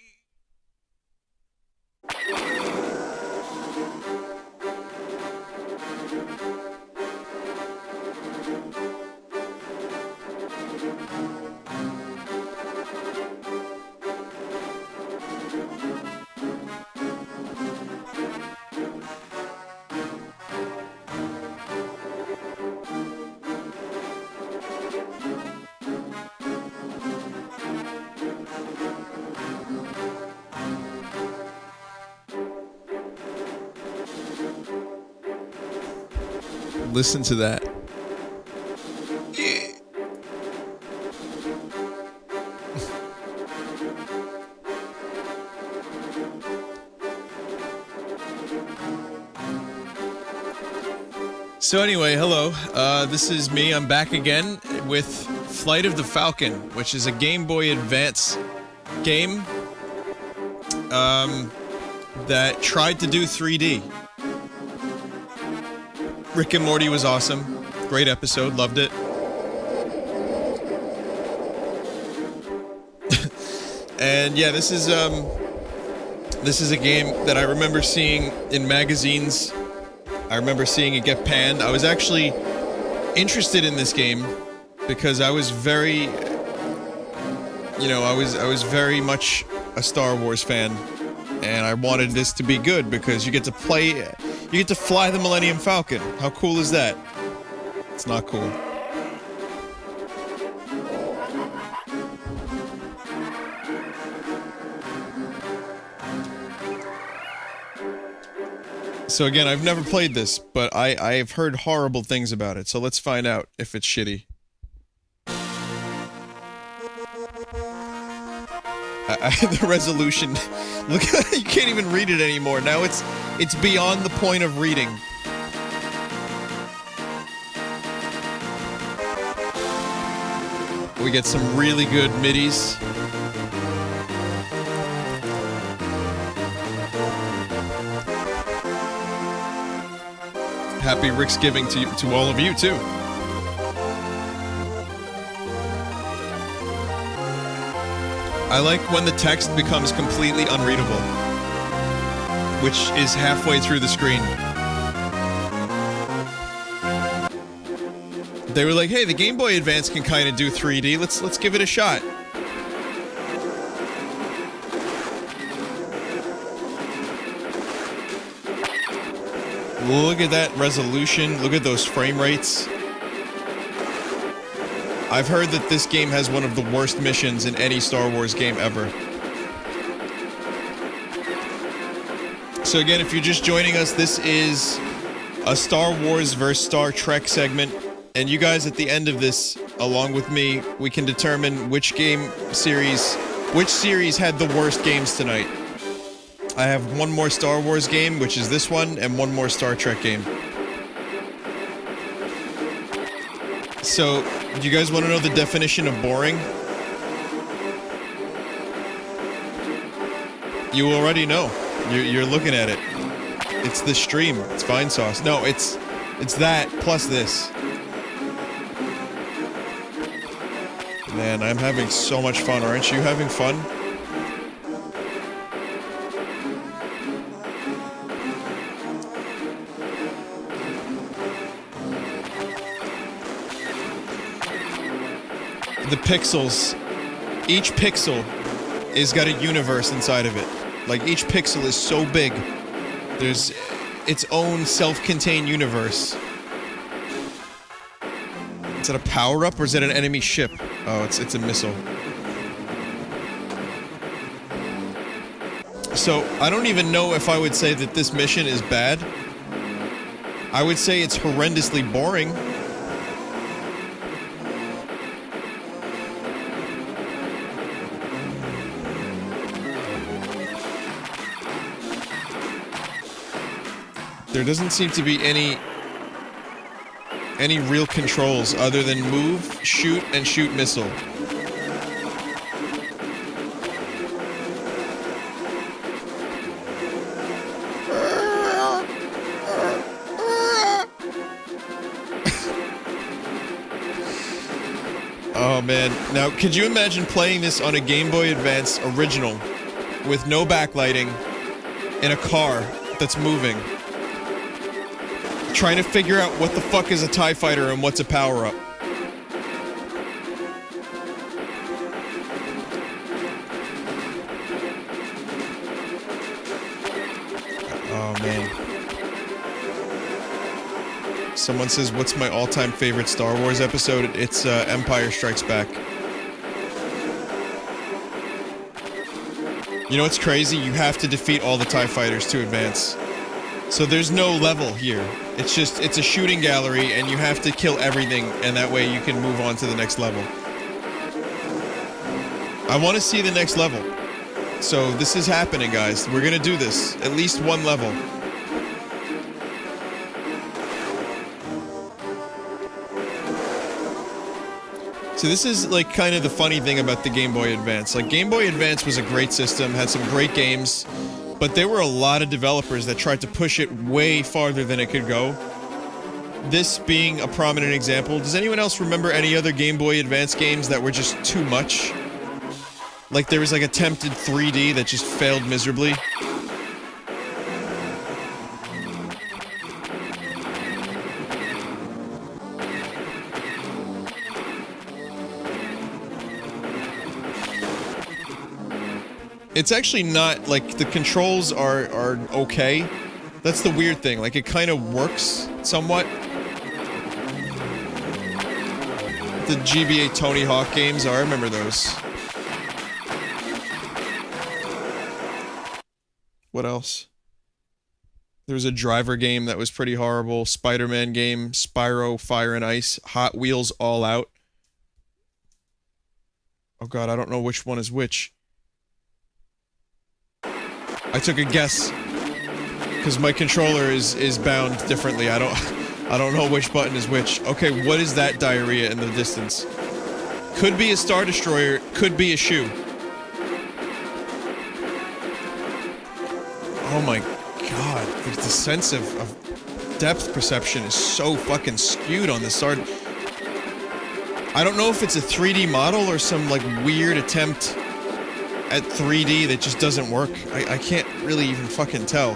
Listen to that. So anyway, hello. This is me. I'm back again with Flight of the Falcon, which is a Game Boy Advance game that tried to do 3D. Rick and Morty was awesome. Great episode. Loved it. And yeah, this is a game that I remember seeing in magazines. I remember seeing it get panned. I was actually interested in this game because I was very, I was very much a Star Wars fan, and I wanted this to be good because you get to fly the Millennium Falcon. How cool is that? It's not cool. So again, I've never played this, but I've heard horrible things about it, so let's find out if it's shitty. The resolution, look, you can't even read it anymore. Now it's beyond the point of reading. We get some really good midis. Happy Ricksgiving to all of you, too. I like when the text becomes completely unreadable, which is halfway through the screen. They were like, hey, the Game Boy Advance can kind of do 3D. Let's give it a shot. Look at that resolution. Look at those frame rates. I've heard that this game has one of the worst missions in any Star Wars game ever. So again, if you're just joining us, this is a Star Wars vs. Star Trek segment. And you guys at the end of this, along with me, we can determine which series had the worst games tonight. I have one more Star Wars game, which is this one, and one more Star Trek game. So, do you guys want to know the definition of boring? You already know. You're looking at it. It's the stream. It's Vinesauce. No, it's that plus this. Man, I'm having so much fun. Aren't you having fun? The pixels, each pixel is got a universe inside of it. Like, each pixel is so big, there's its own self-contained universe. Is that a power-up, or is that an enemy ship? Oh, it's a missile. So, I don't even know if I would say that this mission is bad. I would say it's horrendously boring. There doesn't seem to be any real controls other than move, shoot, and shoot missile. Oh man, now could you imagine playing this on a Game Boy Advance original with no backlighting in a car that's moving? Trying to figure out what the fuck is a TIE fighter and what's a power-up. Oh, man. Someone says, what's my all-time favorite Star Wars episode? It's Empire Strikes Back. You know what's crazy? You have to defeat all the TIE fighters to advance. So there's no level here. It's a shooting gallery, and you have to kill everything, and that way you can move on to the next level. I want to see the next level. So this is happening, guys. We're gonna do this. At least one level. So this is like kind of the funny thing about the Game Boy Advance. Like, Game Boy Advance was a great system, had some great games, but there were a lot of developers that tried to push it way farther than it could go. This being a prominent example. Does anyone else remember any other Game Boy Advance games that were just too much? Like, there was like attempted 3D that just failed miserably. It's actually not, like, the controls are okay. That's the weird thing. Like, it kind of works somewhat. The GBA Tony Hawk games, I remember those. What else? There was a driver game that was pretty horrible. Spider-Man game, Spyro, Fire and Ice, Hot Wheels All Out. Oh god, I don't know which one is which. I took a guess, because my controller is bound differently. I don't know which button is which. Okay, what is that diarrhea in the distance? Could be a Star Destroyer, could be a shoe. Oh my god, the sense of depth perception is so fucking skewed on this Star. I don't know if it's a 3D model or some, like, weird attempt at 3D that just doesn't work. I can't really even fucking tell.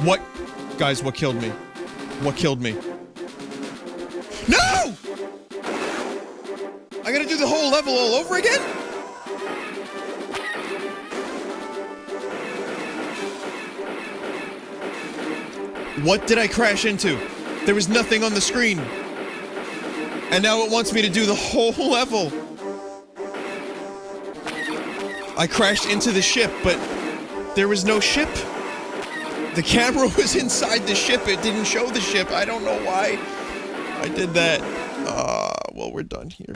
What? Guys, what killed me? What killed me? No! I gotta do the whole level all over again? What did I crash into? There was nothing on the screen. And now it wants me to do the whole level. I crashed into the ship, but there was no ship. The camera was inside the ship. It didn't show the ship. I don't know why I did that. Well, we're done here.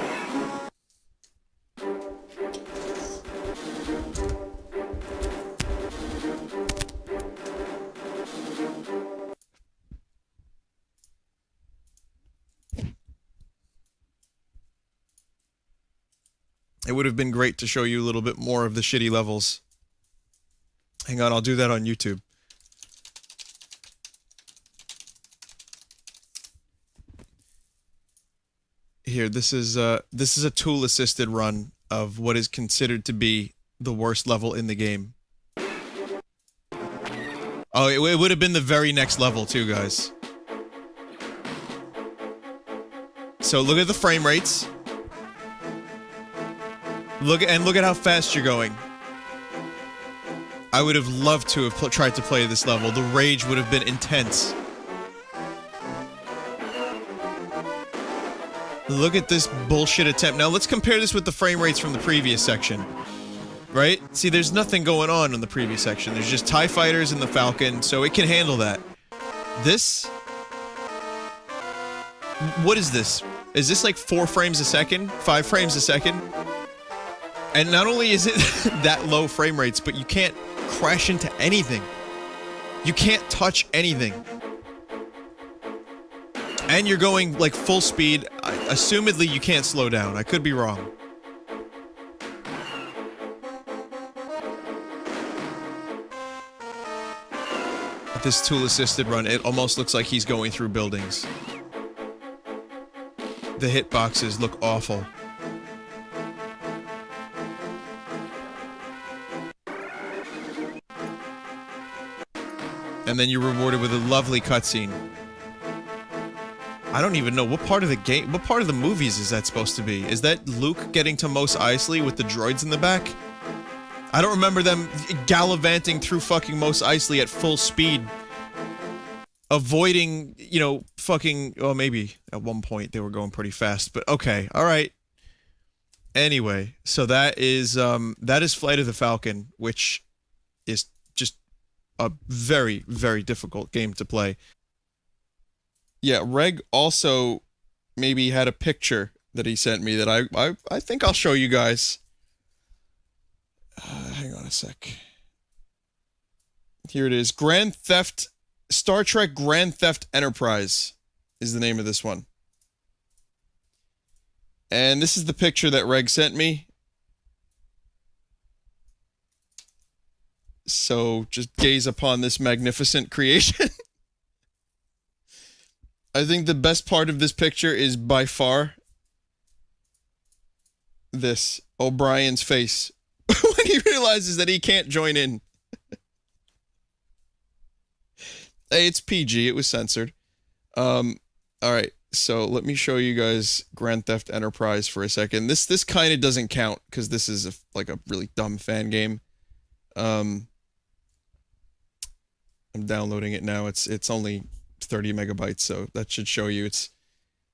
It would have been great to show you a little bit more of the shitty levels. Hang on, I'll do that on YouTube. Here, this is a tool-assisted run of what is considered to be the worst level in the game. Oh, it would have been the very next level too, guys. So look at the frame rates. Look at how fast you're going. I would have loved to have tried to play this level. The rage would have been intense. Look at this bullshit attempt. Now let's compare this with the frame rates from the previous section. Right? See, there's nothing going on in the previous section. There's just TIE fighters and the Falcon, so it can handle that. This? What is this? Is this like 4 frames a second? 5 frames a second? And not only is it that low frame rates, but you can't crash into anything. You can't touch anything. And you're going like full speed. Assumedly, you can't slow down. I could be wrong. This tool-assisted run, it almost looks like he's going through buildings. The hitboxes look awful. And then you're rewarded with a lovely cutscene. I don't even know what part of the game, what part of the movies is that supposed to be? Is that Luke getting to Mos Eisley with the droids in the back? I don't remember them gallivanting through fucking Mos Eisley at full speed. Avoiding, you know, fucking, well, maybe at one point they were going pretty fast, but okay, alright. Anyway, so that is Flight of the Falcon, which is just a very, very difficult game to play. Yeah, Reg also maybe had a picture that he sent me that I think I'll show you guys. Hang on a sec. Here it is. Star Trek Grand Theft Enterprise is the name of this one. And this is the picture that Reg sent me. So just gaze upon this magnificent creation. I think the best part of this picture is by far this, O'Brien's face when he realizes that he can't join in. Hey, it's PG, it was censored. Alright, so let me show you guys Grand Theft Enterprise for a second. This kind of doesn't count, because this is like a really dumb fan game. I'm downloading it now. It's only 30 megabytes, so that should show you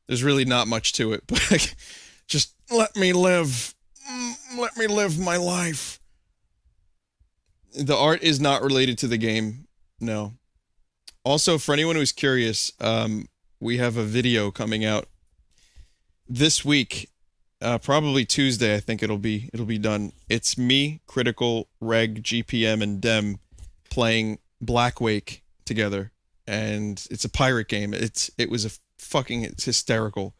there's really not much to it, but like, just let me live my life. The art is not related to the game, no. Also, for anyone who's curious, we have a video coming out this week, probably Tuesday. I think it'll be done. It's me, Critical, Reg, GPM, and Dem playing Blackwake together, and it's a pirate game. It's hysterical.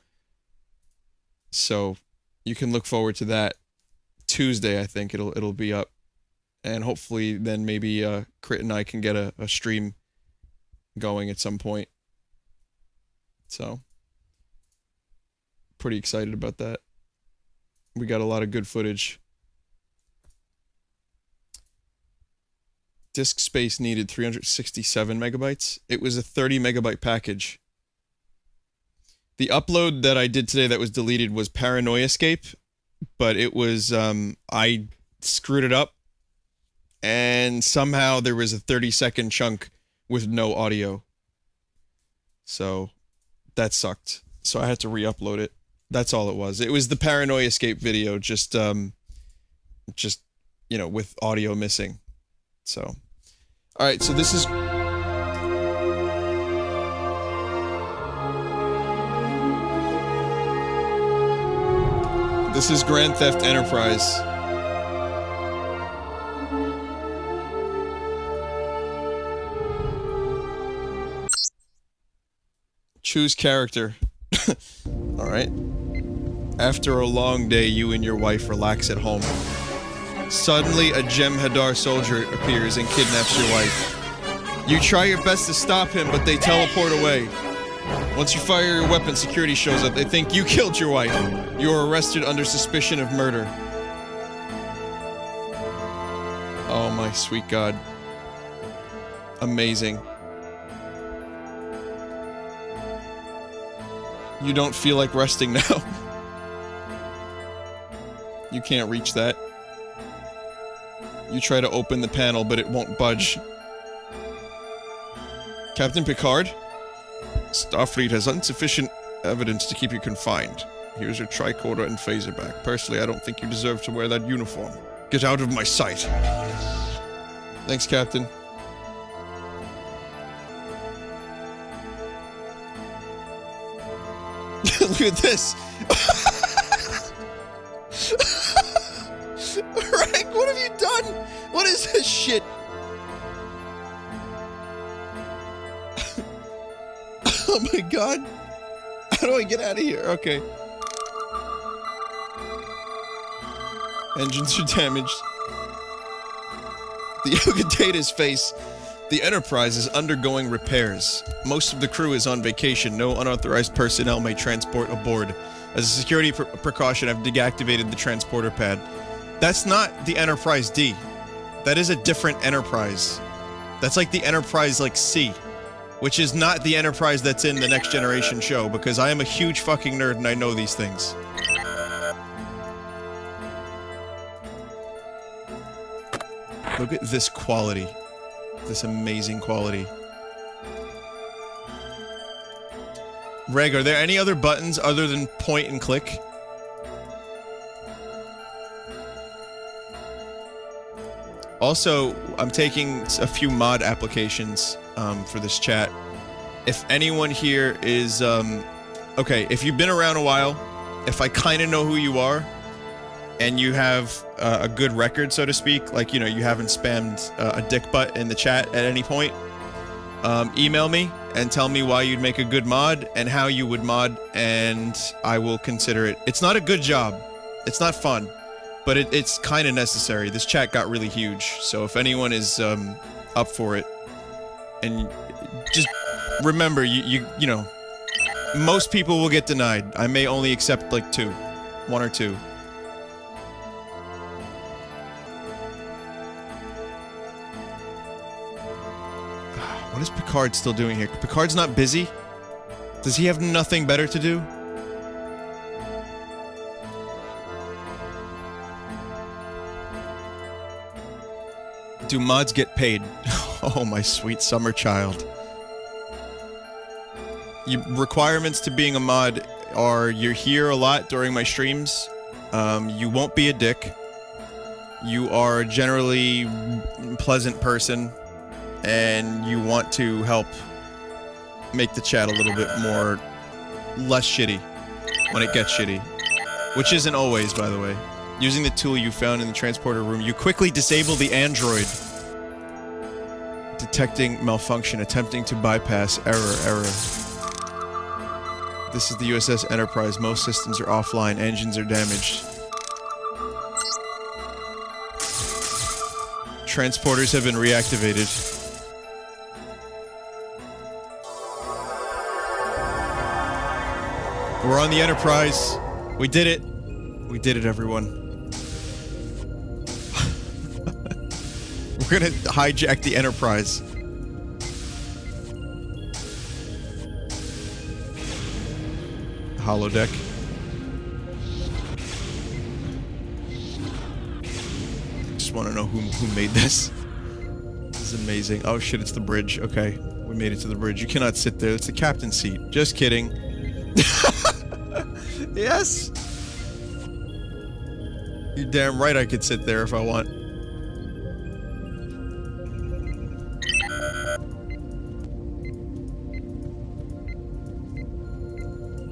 So you can look forward to that Tuesday. I think it'll be up, and hopefully then maybe Crit and I can get a stream going at some point. So pretty excited about that. We got a lot of good footage. Disk space needed 367 megabytes. It was a 30 megabyte package. The upload that I did today that was deleted was Paranoia Escape, but it was I screwed it up, and somehow there was a 30-second chunk with no audio. So that sucked. So I had to re-upload it. That's all it was. It was the Paranoia Escape video, just you know, with audio missing. So, all right, so this is Grand Theft Enterprise. Choose character. All right. After a long day, you and your wife relax at home. Suddenly, a Jem'Hadar soldier appears and kidnaps your wife. You try your best to stop him, but they teleport away. Once you fire your weapon, security shows up. They think you killed your wife. You are arrested under suspicion of murder. Oh my sweet God. Amazing. You don't feel like resting now. You can't reach that. You try to open the panel, but it won't budge. Captain Picard? Starfleet has insufficient evidence to keep you confined. Here's your tricorder and phaser back. Personally, I don't think you deserve to wear that uniform. Get out of my sight. Thanks, Captain. Look at this. Rank, what have you done? What is this shit? Oh my God. How do I get out of here? Okay. Engines are damaged. The Data's face. The Enterprise is undergoing repairs. Most of the crew is on vacation. No unauthorized personnel may transport aboard. As a security precaution, I've deactivated the transporter pad. That's not the Enterprise D. That is a different Enterprise. That's like the Enterprise like C, which is not the Enterprise that's in the Next Generation show, because I am a huge fucking nerd and I know these things. Look at this quality. This amazing quality. Reg, are there any other buttons other than point and click? Also, I'm taking a few mod applications for this chat. If anyone here is okay, if you've been around a while, if I kind of know who you are, and you have a good record, so to speak, like, you know, you haven't spammed a dick butt in the chat at any point, email me and tell me why you'd make a good mod and how you would mod, and I will consider it. It's not a good job. It's not fun, but it's kind of necessary. This chat got really huge, so if anyone is up for it, and just remember, you know, most people will get denied. I may only accept like one or two. What is Picard still doing here? Picard's not busy? Does he have nothing better to do? Do mods get paid? Oh, my sweet summer child. Requirements to being a mod are you're here a lot during my streams, you won't be a dick, you are a generally pleasant person, and you want to help make the chat a little bit more less shitty when it gets shitty, which isn't always, by the way. Using the tool you found in the transporter room, you quickly disable the android, detecting malfunction, attempting to bypass error. This is the USS Enterprise. Most systems are offline, engines are damaged. Transporters have been reactivated. We're on the Enterprise. We did it. We did it, everyone. We're gonna hijack the Enterprise. Holodeck. Just want to know who made this. This is amazing. Oh shit, it's the bridge. Okay, we made it to the bridge. You cannot sit there. It's the captain's seat. Just kidding. Yes. You're damn right I could sit there if I want.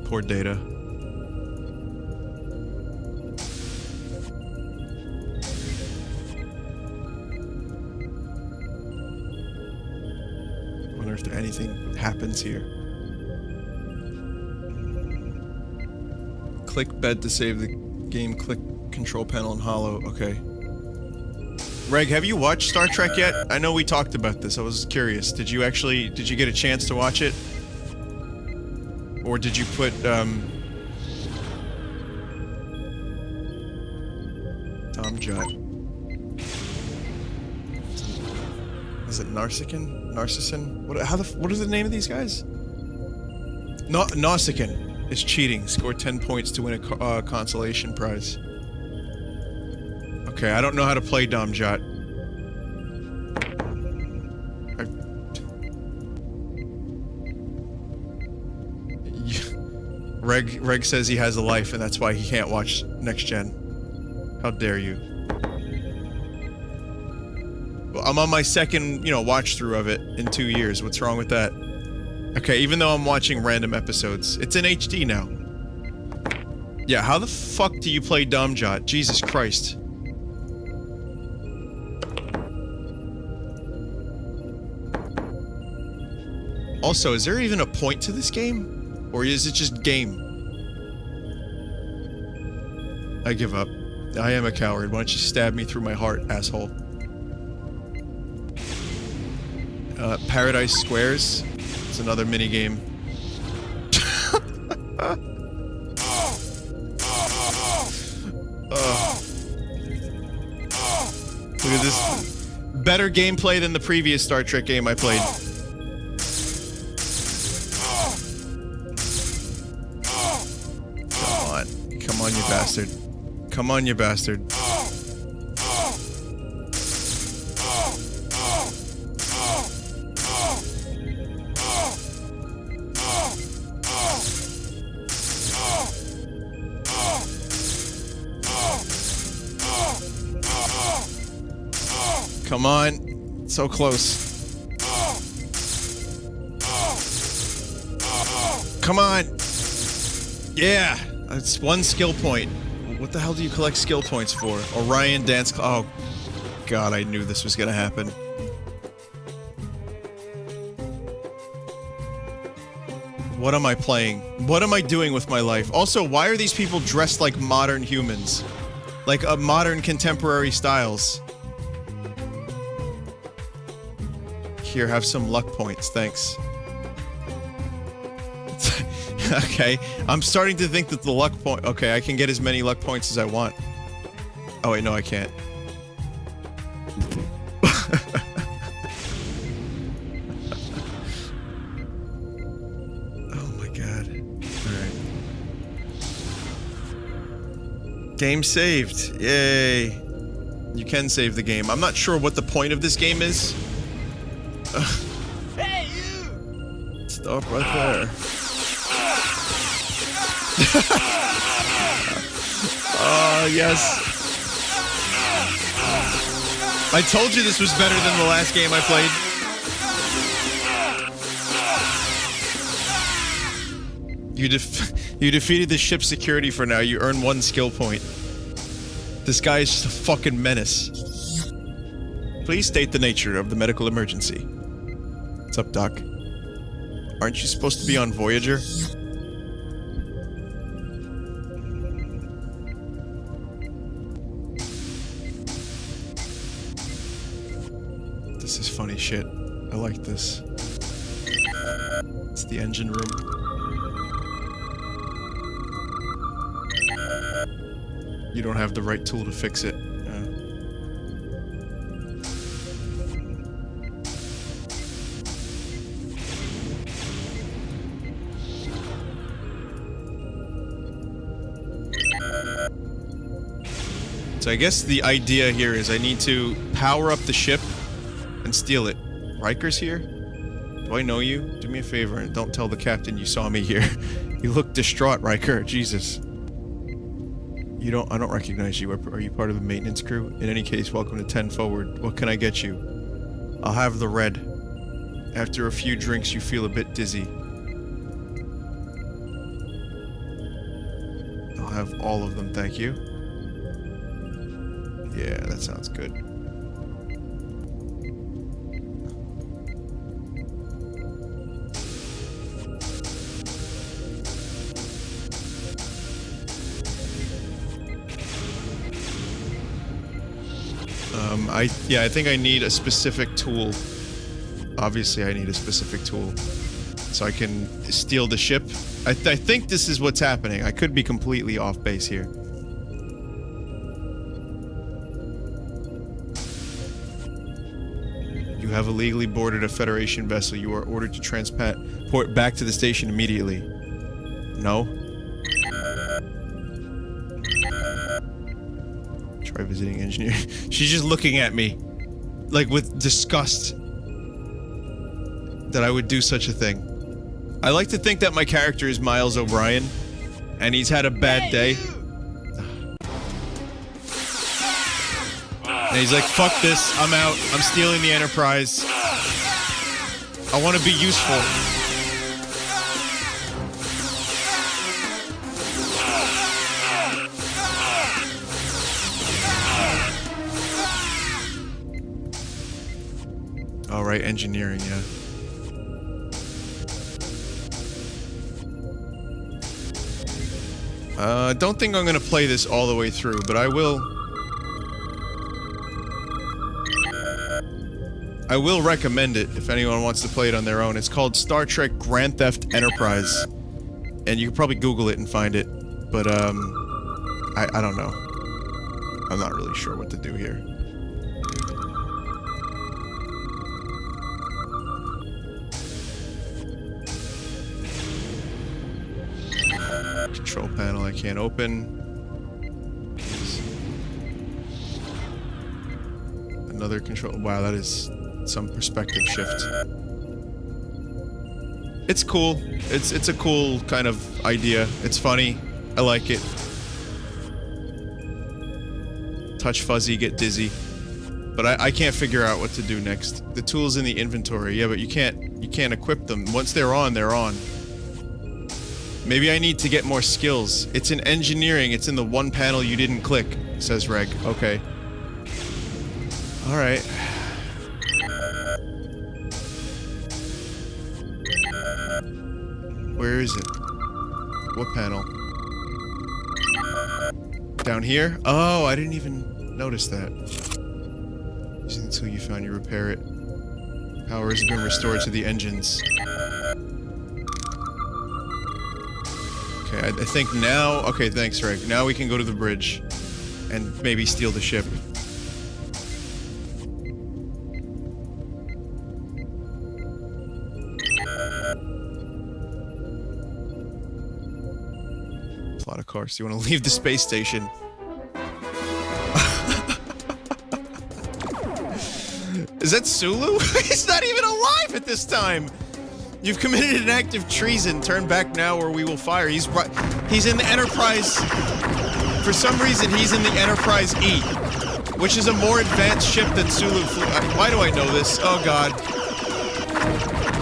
Poor Data. I wonder if anything happens here. Click bed to save the game, click control panel and hollow. Okay. Reg, have you watched Star Trek yet? I know we talked about this. I was curious. Did you get a chance to watch it? Or did you put, Jot. Is it Narsicin? Narcissin? What is the name of these guys? Nausicaan is cheating. Score 10 points to win a consolation prize. Okay, I don't know how to play Jot. Reg says he has a life and that's why he can't watch Next Gen. How dare you? Well, I'm on my second, watch through of it in 2 years. What's wrong with that? Okay, even though I'm watching random episodes. It's in HD now. Yeah, how the fuck do you play Jot? Jesus Christ. Also, is there even a point to this game? Or is it just game? I give up. I am a coward. Why don't you stab me through my heart, asshole? Paradise Squares. It's another minigame. Look at this. Better gameplay than the previous Star Trek game I played. Come on, you bastard. Come on, you bastard. Come on. So close. Come on. Yeah. That's one skill point. What the hell do you collect skill points for? Orion Dance Oh, God, I knew this was gonna happen. What am I playing? What am I doing with my life? Also, why are these people dressed like modern humans? Like, modern contemporary styles. Here, have some luck points, thanks. Okay, I'm starting to think that the luck point... Okay, I can get as many luck points as I want. Oh wait, no I can't. Oh my god. Alright. Game saved. Yay. You can save the game. I'm not sure what the point of this game is. Hey, you! Stop right there. Oh, yes. I told you this was better than the last game I played. You defeated the ship's security for now. You earn 1 skill point. This guy is just a fucking menace. Please state the nature of the medical emergency. What's up, Doc? Aren't you supposed to be on Voyager? This is funny shit. I like this. It's the engine room. You don't have the right tool to fix it. So I guess the idea here is I need to power up the ship and steal it. Riker's here? Do I know you? Do me a favor and don't tell the captain you saw me here. You look distraught, Riker. Jesus. I don't recognize you. Are you part of the maintenance crew? In any case, welcome to 10 Forward. What can I get you? I'll have the red. After a few drinks, you feel a bit dizzy. I'll have all of them, thank you. Yeah, that sounds good. I think I need a specific tool. Obviously, I need a specific tool. So I can steal the ship. I think this is what's happening. I could be completely off base here. You have illegally boarded a Federation vessel. You are ordered to transport back to the station immediately. No? Try visiting engineer. She's just looking at me. Like with disgust. That I would do such a thing. I like to think that my character is Miles O'Brien. And he's had a bad day. And he's like, fuck this, I'm out, I'm stealing the Enterprise. I want to be useful. Alright, engineering, yeah. I don't think I'm gonna play this all the way through, but I will recommend it if anyone wants to play it on their own. It's called Star Trek Grand Theft Enterprise. And you can probably Google it and find it. But, I don't know. I'm not really sure what to do here. Control panel I can't open. Another control. Wow, that is some perspective shift. It's cool. It's a cool kind of idea. It's funny. I like it. Touch fuzzy, get dizzy. but I can't figure out what to do next. The tools in the inventory, yeah, but you can't equip them. Once they're on, they're on. Maybe I need to get more skills. It's in engineering, it's in the one panel you didn't click, says Reg. Okay. Alright. Where is it? What panel? Down here? Oh, I didn't even notice that. Using the tool you found, you repair it. Power has been restored to the engines. Okay, I think now... Okay, thanks, Reg. Now we can go to the bridge and maybe steal the ship. A lot of cars. Do you want to leave the space station? Is that Sulu? He's not even alive at this time! You've committed an act of treason. Turn back now or we will fire. He's in the Enterprise. For some reason, he's in the Enterprise E, which is a more advanced ship than Sulu flew. Why do I know this? Oh god.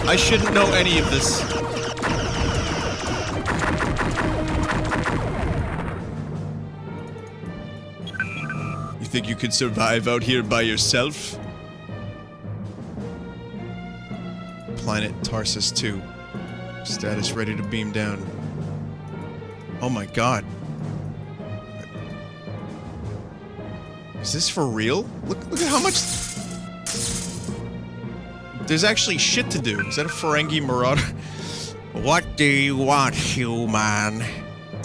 I shouldn't know any of this. You think you could survive out here by yourself? Planet Tarsus 2. Status ready to beam down. Oh my god. Is this for real? Look at how much... There's actually shit to do. Is that a Ferengi Marauder? What do you want, human?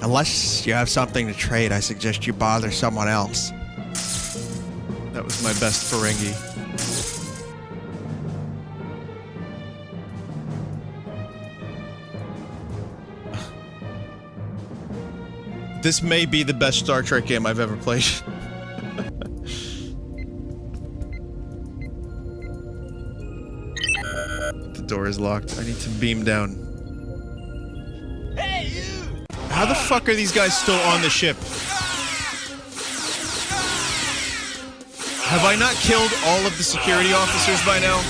Unless you have something to trade, I suggest you bother someone else. That was my best Ferengi. This may be the best Star Trek game I've ever played. The door is locked. I need to beam down. Hey, you! How the fuck are these guys still on the ship? Have I not killed all of the security officers by now?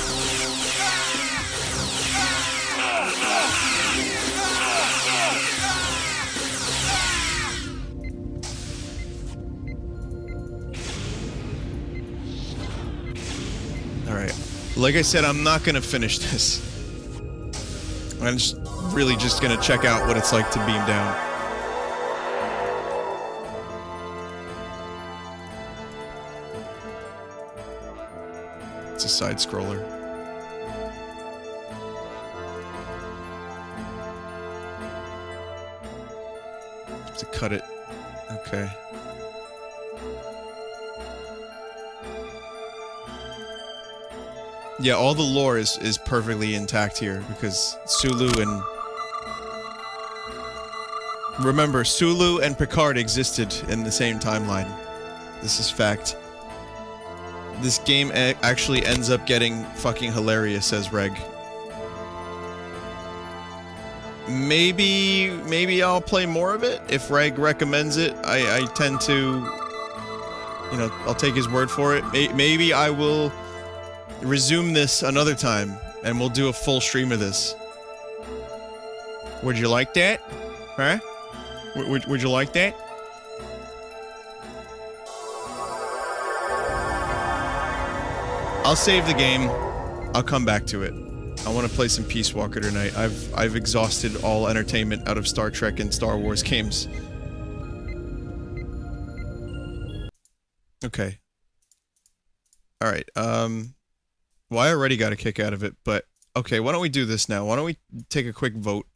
Alright. Like I said, I'm not gonna finish this. I'm just really just gonna check out what it's like to beam down. It's a side scroller. Have to cut it. Okay. Yeah, all the lore is perfectly intact here because Sulu and... Remember, Sulu and Picard existed in the same timeline. This is fact. This game actually ends up getting fucking hilarious, says Reg. Maybe I'll play more of it if Reg recommends it. I tend to, you know, I'll take his word for it. Maybe I will resume this another time and we'll do a full stream of this. Would you like that? Huh? Would you like that? I'll save the game. I'll come back to it. I want to play some Peace Walker tonight. I've exhausted all entertainment out of Star Trek and Star Wars games. Okay. Alright, well, I already got a kick out of it, but... Okay, why don't we do this now? Why don't we take a quick vote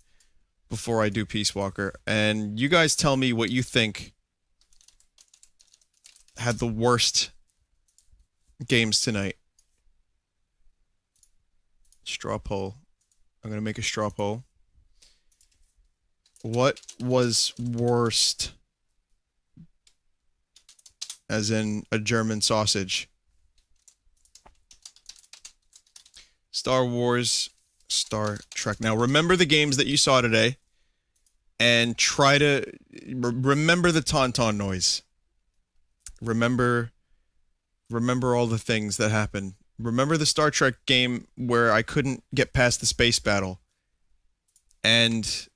before I do Peace Walker, and you guys tell me what you think had the worst games tonight. Straw poll. I'm gonna make a straw poll. What was worst? As in a German sausage. Star Wars, Star Trek. Now remember the games that you saw today and try to remember the tauntaun noise. Remember Remember all the things that happened. Remember the Star Trek game where I couldn't get past the space battle. And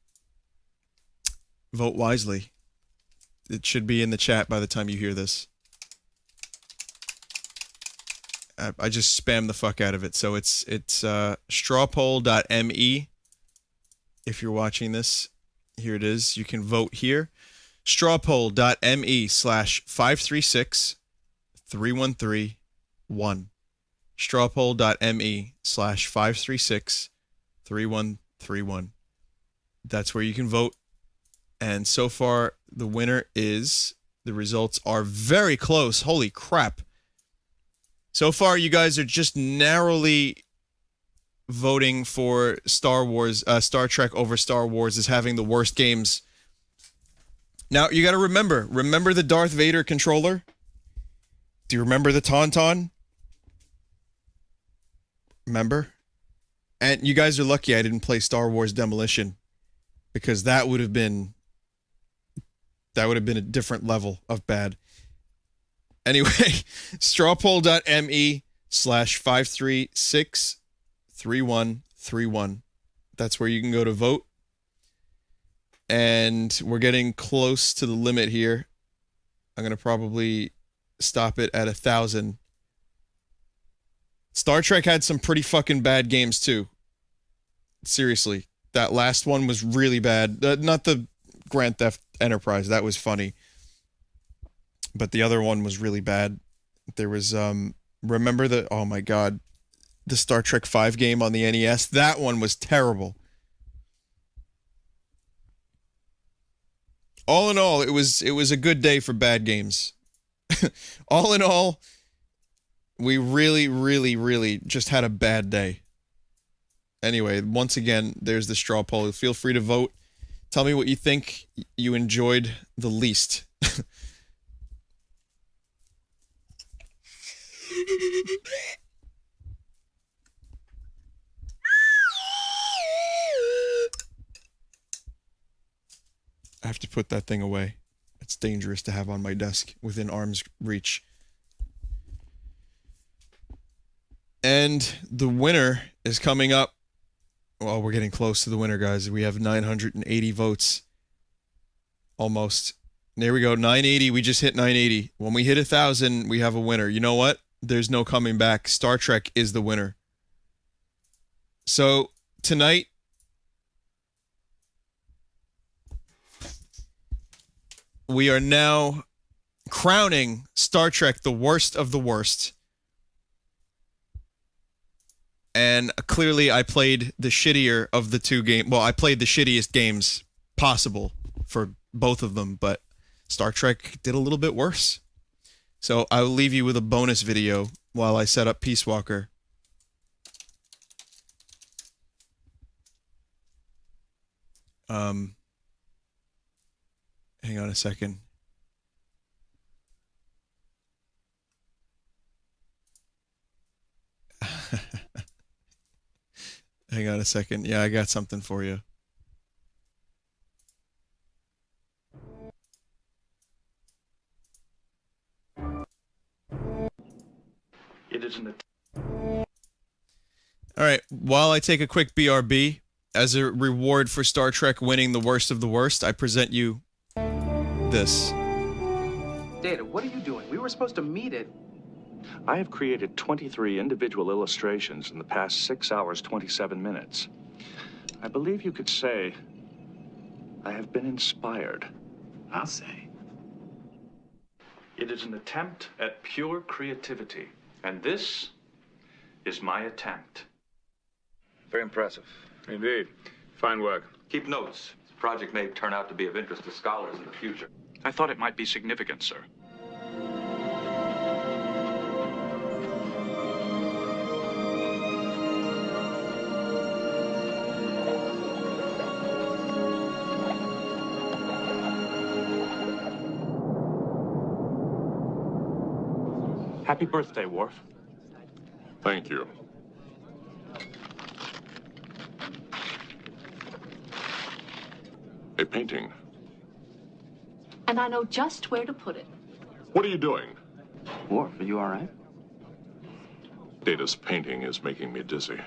vote wisely. It should be in the chat by the time you hear this. I just spammed the fuck out of it. So it's strawpoll.me. If you're watching this, here it is. You can vote here. strawpoll.me/536-313-1. strawpoll.me/536-3131. That's where you can vote. And so far, the winner is... The results are very close. Holy crap. So far, you guys are just narrowly voting for Star Trek over Star Wars as having the worst games. Now, you got to remember the Darth Vader controller? Do you remember the Tauntaun? Remember? And you guys are lucky I didn't play Star Wars Demolition, because that would have been a different level of bad. Anyway, strawpoll.me/536-3131. That's where you can go to vote. And we're getting close to the limit here. I'm going to probably stop it at 1,000. Star Trek had some pretty fucking bad games too. Seriously. That last one was really bad. Not the Grand Theft Enterprise. That was funny. But the other one was really bad. There was, remember the, oh my god, the Star Trek V game on the NES? That one was terrible. All in all, it was a good day for bad games. All in all, we really, really, really just had a bad day. Anyway, once again, there's the straw poll. Feel free to vote. Tell me what you think you enjoyed the least. I have to put that thing away. It's dangerous to have on my desk within arm's reach. And the winner is coming up. Well, we're getting close to the winner, guys. We have 980 votes. Almost. There we go, 980. We just hit 980. When we hit 1,000, we have a winner. You know what? There's no coming back. Star Trek is the winner. So, tonight, we are now crowning Star Trek the worst of the worst. And clearly I played the shittier of the two games. Well, I played the shittiest games possible for both of them, but Star Trek did a little bit worse. So I will leave you with a bonus video while I set up Peace Walker. Hang on a second. Hang on a second. Yeah, I got something for you. It isn't. All right, while I take a quick BRB, as a reward for Star Trek winning the worst of the worst, I present you this. Data, what are you doing? We were supposed to meet at... I have created 23 individual illustrations in the past 6 hours, 27 minutes. I believe you could say I have been inspired. I'll say. It is an attempt at pure creativity, and this is my attempt. Very impressive. Indeed. Fine work. Keep notes. This project may turn out to be of interest to scholars in the future. I thought it might be significant, sir. Happy birthday, Worf. Thank you. A painting. And I know just where to put it. What are you doing? Worf, are you all right? Data's painting is making me dizzy.